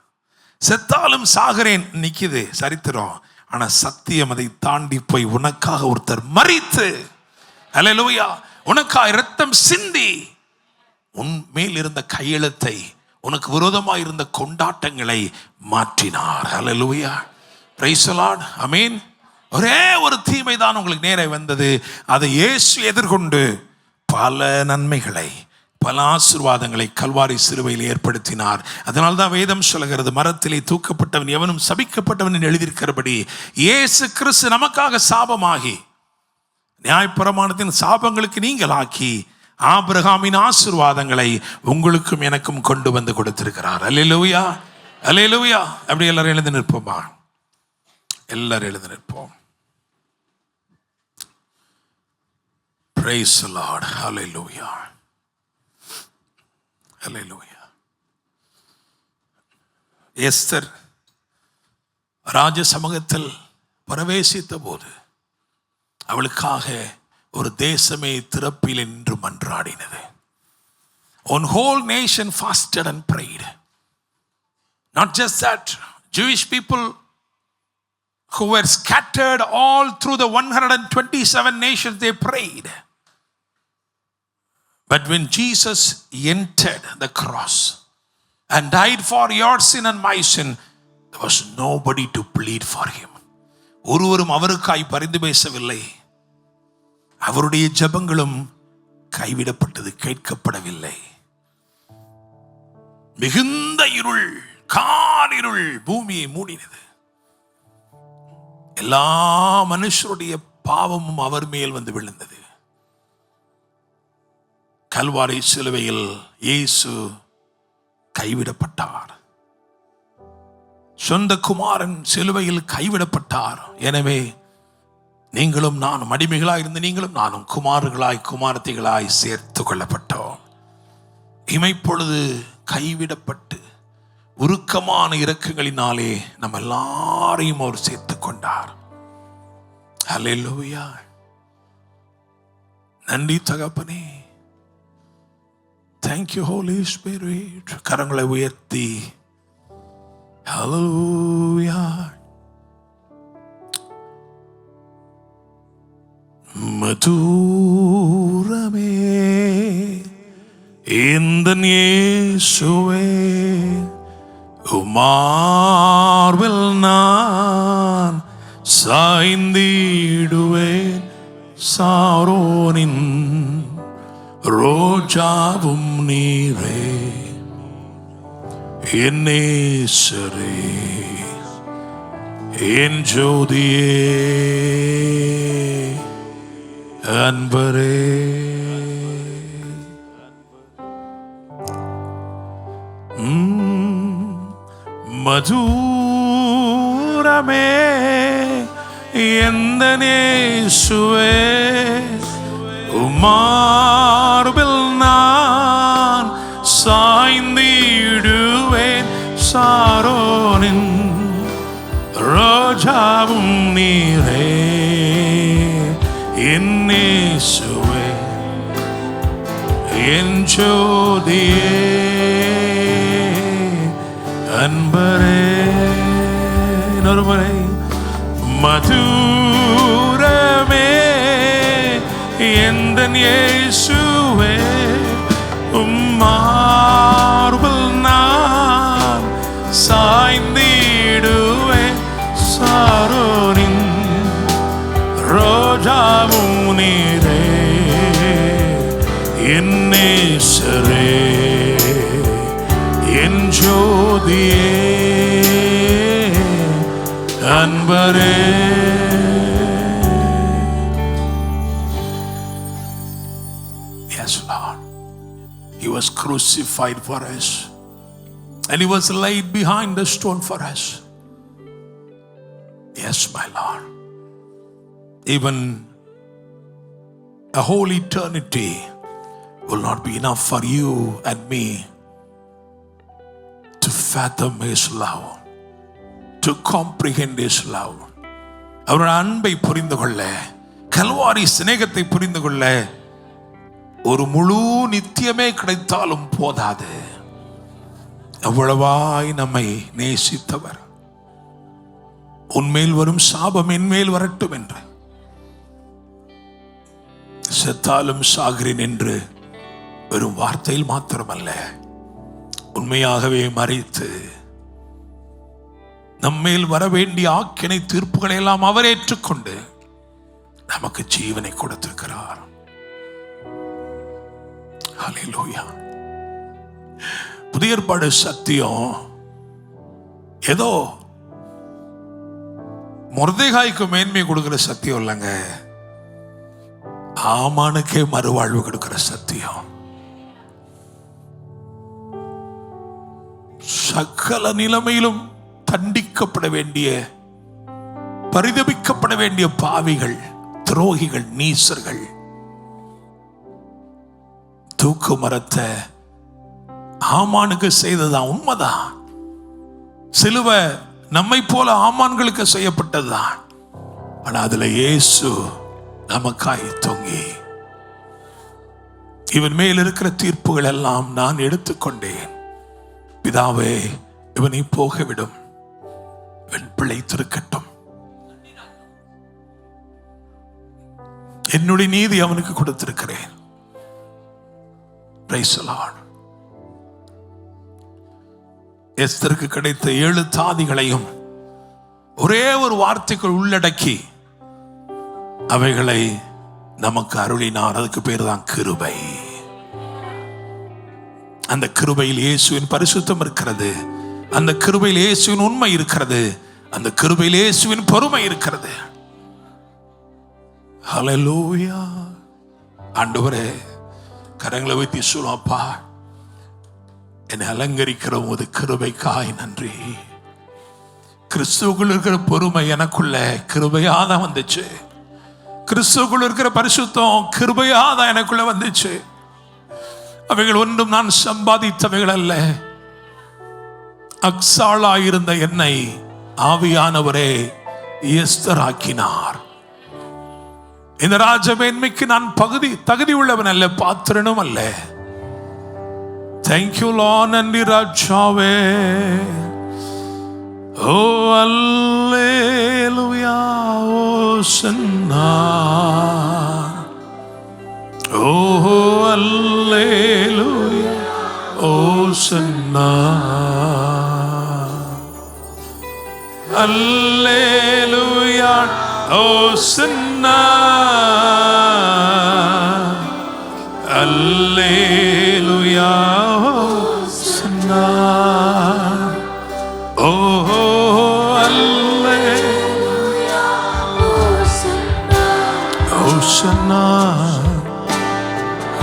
செத்தாலும் சாகிறேன் நிக்குது சரித்திரம், ஆனா சத்தியம் அதை தாண்டி போய் உனக்காக ஒருத்தர் மரித்து, அல்லேலூயா, உனக்காக இரத்தம் சிந்தி உன் மேல் இருந்த கையெழுத்தை, உனக்கு விரோதமாக இருந்த கொண்டாட்டங்களை மாற்றினார். அல்லேலூயா, பிரைஸ் தி லார்ட், ஆமென். ஒரே ஒரு தீமை தான் உங்களுக்கு நேரே வந்தது, அதை இயேசு எதிர்கொண்டு பல நன்மைகளை, பல ஆசீர்வாதங்களை கல்வாரி சிலுவையில் ஏற்படுத்தினார். அதனால தான் வேதம் சொல்கிறது, மரத்திலே தூக்கப்பட்டவன் எவனும் சபிக்கப்பட்டவன் எழுதியிருக்கிறபடி இயேசு கிறிஸ்து நமக்காக சாபமாகி, நியாயப்பிரமாணத்தின் சாபங்களுக்கு நீங்களாக்கி, ஆபிரகாமின் ஆசீர்வாதங்களை உங்களுக்கும் எனக்கும் கொண்டு வந்து கொடுத்திருக்கிறார். அல்லேலூயா, அல்லேலூயா. அப்படி எல்லாரும் எழுந்து நிற்போமா? எல்லாரும் எழுந்து நிற்போம். Praise the Lord. Hallelujah. Hallelujah. Esther ராஜ சமூகத்தில் பிரவேசித்த போது அவளுக்காக ஒரு தேசமே திறப்பில் என்று மன்றாடினது. One whole nation fasted and prayed. Not just that, Jewish people who were scattered all through the 127 nations, they prayed. But when Jesus entered the cross and died for your sin and my sin, there was nobody to plead for him. ஒருவரும் அவருக்காய் பரிந்து பேசவில்லை. அவருடைய ஜெபங்களும் கைவிடப்பட்டது, கேட்கப்படவில்லை. மிகுந்த இருள், காரிருள் பூமியை மூடினது. எல்லா மனுஷருடைய பாவமும் அவர் மேல் வந்து விழுந்தது. கல்வாரி சிலுவையில் இயேசு கைவிடப்பட்டார். சொந்த குமாரன் சிலுவையில் கைவிடப்பட்டார். எனவே நீங்களும் நானும் அடிமைகளாய் இருந்து நீங்களும் நானும் குமாரர்களாய் குமாரத்திகளாய் சேர்த்து கொள்ளப்பட்டோம். இமைப்பொழுது கைவிடப்பட்டு உருக்கமான இரக்கங்களினாலே நம்ம எல்லாரையும் அவர் சேர்த்து கொண்டார். அல்லேலூயா. நன்றி தகப்பனே. Thank you Holy Spirit. கரங்களை உயர்த்தி ஹalleluya. மதுரமே எந்தன் இயேசுவே, உமார்வில் நான் சாய்ந்திடுவேன். சாரோனின் ரோஜாவும் நீரே, என் நேசரே, என் ஜோதியே, அன்பரே. மதுரமே எந்தன் இயேசுவே, உமார்பில் நான் சாய்ந்திடுவேன். சாரோனின் ரோஜாவும் நீரே, என் இயேசுவே, என் ஜோதியே, அன்பரே. இன்னொரு முறை. மதுரமே எந்தன் இயேசுவே, உம்மார்பில் நான் சாய்ந்திடுவேன். சார் நீரே என் நேசரே என் ஜோதியே அன்பரே. Yes, Lord. He was crucified for us and he was laid behind the stone for us. Yes, my Lord. Even a whole eternity will not be enough for you and me to fathom his love, to comprehend his love. அவருடைய அன்பை புரிந்து கொள்ள, கல்வாரி சிநேகத்தை புரிந்து கொள்ள ஒரு முழு நித்தியமே கிடைத்தாலும் போதாது. அவ்வளவாய் நம்மை நேசித்தவர். உன்மேல் வரும் சாபம் என்மேல் வரட்டும் என்று, செத்தாலும் சாகிறேன் என்று வெறும் வார்த்தையில் மாத்திரமல்ல, உண்மையாகவே மறித்து நம்மேல் வர வேண்டிய ஆக்கினை தீர்ப்புகளை எல்லாம் அவர் ஏற்றுக்கொண்டு நமக்கு ஜீவனை கொடுத்திருக்கிறார். ஹல்லேலூயா. புதிய ஏற்பாடு சத்தியம் ஏதோ மொர்தெகாய்க்கு மேன்மை கொடுக்கிற சத்தியம் இல்லைங்க, ஆமானுக்கே மறுவாழ்வு கொடுக்கிற சத்தியம். சகல நிலைமையிலும் தண்டிக்கப்பட வேண்டிய, பரிதபிக்கப்பட வேண்டிய பாவிகள், துரோகிகள், நீசர்கள் தூக்கு மரத்தை ஆமானுக்கு செய்ததான் உண்மைதான். சிலுவை நம்மை போல ஆமான்களுக்கு செய்யப்பட்டதுதான். ஆனா அதுல இயேசு நமக்காய் தொங்கி, இவன் மேல் இருக்கிற தீர்ப்புகள் எல்லாம் நான் எடுத்துக்கொண்டேன், பிதாவே இவனை போகவிடும், இவன் பிழைத்திருக்கட்டும், என்னுடைய நீதி அவனுக்கு கொடுத்திருக்கிறேன். Praise the Lord. எஸ்தருக்கு கிடைத்த 7 தாதிகளையும் ஒரே ஒரு வார்த்தைக்குள் உள்ளடக்கி அவைகளை நமக்கு அருளினார். அதுக்கு பேர் தான் கிருபை. அந்த கிருபையில் இயேசுவின் பரிசுத்தம் இருக்கிறது, அந்த கிருபையில் இயேசுவின் உண்மை இருக்கிறது, அந்த கிருபையில் இயேசுவின் பொறுமை இருக்கிறது. ஹல்லேலூயா. ஆண்டவரே, கரங்களை வைத்து சொல்லுவாப்பா, என்னை அலங்கரிக்கிற ஒரு கிருபைக்காய் நன்றி. கிறிஸ்துவுக்குள் இருக்கிற பொறுமை எனக்குள்ள கிருபையாதான் வந்துச்சு. கிறிஸ்துவுக்குள் இருக்கிற பரிசுத்தம் கிருபையாதான் எனக்குள்ள வந்துச்சு. அவைகள் ஒன்றும் நான் சம்பாதித்தவைகள் அல்ல. அக்சாளாயிருந்த என்னை ஆவியானவரே எஸ்தராக்கினார். இந்த ராஜமேன்மைக்கு நான் தகுதி உள்ளவன் அல்ல, பாத்திரனும் அல்ல. Thank you Lord. நன்றி ராஜாவே. ஓ அல்லேலூயா. ஓசன்னா. ஓ அல்லேலூயா. ஓசன்னா. அல்லேலூயா. ஓசன்னா. அல்லேலூயா. ஓசன்னா. ஓ அல்லேலூயா. ஓசன்னா.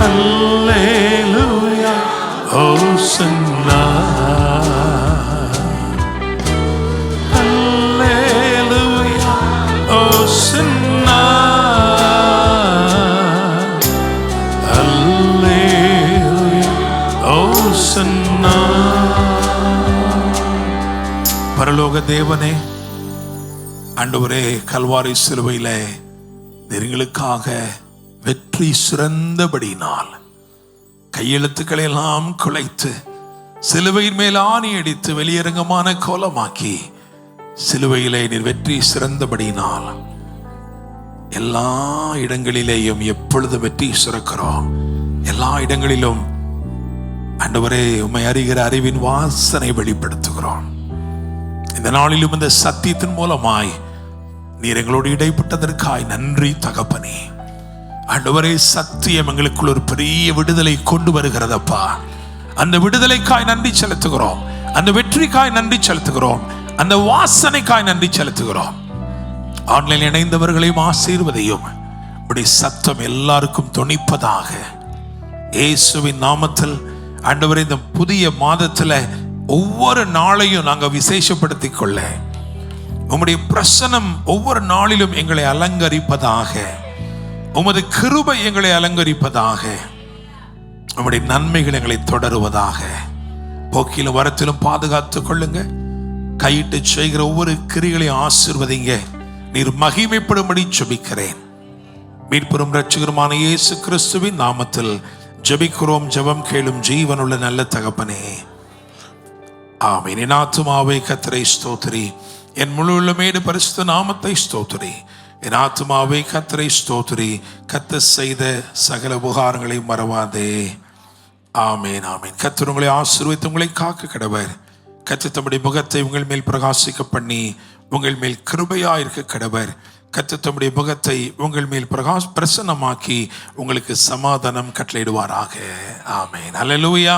அல்லேலூயா. ஓசன்னா. அல்லேலூயா. ஓசன்னா. பரலோக தேவனே, ஆண்டவரே, கல்வாரி சிலுவையில எங்களுக்காக வெற்றி சிறந்தபடியினால் கையெழுத்துக்களை எல்லாம் குலைத்து சிலுவையின் மேல் ஆணி அடித்து வெளியரங்கமான கோலமாக்கி சிலுவையிலே நீர் வெற்றி சிறந்தபடியினால் எல்லா இடங்களிலேயும் எப்பொழுது வெற்றி சிறக்கிறோம். எல்லா இடங்களிலும் ஆண்டவரே, உம்மை அறிகிற அறிவின் வாசனை வெளிப்படுத்துகிறோம். இந்த நாளிலும் இந்த சத்தியத்தின் மூலமாய் நீர் எங்களோடு இடைப்பட்டதற்காய் நன்றி தகப்பனே. ஆண்டவரே, சத்தியம் எங்களுக்குள்ள ஒரு பெரிய விடுதலை கொண்டு வருகிறதப்பா. அந்த விடுதலைக்காய் நன்றி செலுத்துகிறோம். அந்த வெற்றிக்காய் நன்றி செலுத்துகிறோம். அந்த வாசனைக்காய் நன்றி செலுத்துகிறோம். ஆன்லைன் இணைந்தவர்களையும் ஆசீர்வதையும். உடைய சத்தம் எல்லாருக்கும் தொனிப்பதாக இயேசுவின் நாமத்தில். ஆண்டவரே, இந்த புதிய மாதத்துல ஒவ்வொரு நாளையும் நாங்கள் விசேஷப்படுத்திக் கொள்ள உம்முடைய பிரசன்னம் ஒவ்வொரு நாளிலும் எங்களை அலங்கரிப்பதாக. உமது கிருபை எங்களை அலங்கரிப்பதாக. உம்முடைய நன்மைகள் எங்களை தொடருவதாக. போக்கிலும் வரத்திலும் பாதுகாத்துக் கொள்ளுங்க. கையிட்டு செய்கிற ஒவ்வொரு கிரிகளையும் ஆசீர்வதிங்க. நீர் மகிமைப்படும்படி ஜெபிக்கிறேன். மீட்பெரும் இரட்சகருமான இயேசு கிறிஸ்துவின் நாமத்தில் ஜெபிக்கிறோம். ஜெபம் கேளும் ஜீவனுள்ள நல்ல தகப்பனே, ஆமென். என் ஆத்துமாவே கர்த்தரை ஸ்தோத்திரி, என் முழு உள்ளமேடு பரிசுத்த நாமத்தை ஸ்தோத்திரி. என் ஆத்துமாவே கர்த்தரை ஸ்தோத்திரி, கர்த்தர் செய்த சகல உபகாரங்களை மறவாதே. ஆமேன், ஆமேன். கர்த்தர் உங்களை ஆசீர்வதித்து உங்களை காக்க கடவர். கர்த்தர் தம்முடைய முகத்தை உங்கள் மேல் பிரகாசிக்க பண்ணி உங்கள் மேல் கிருபையாயிருக்க கடவர். கர்த்தர் தம்முடைய முகத்தை உங்கள் மேல் பிரசன்னமாக்கி உங்களுக்கு சமாதானம் கட்டளையிடுவாராக. ஆமேன். அல்லேலூயா.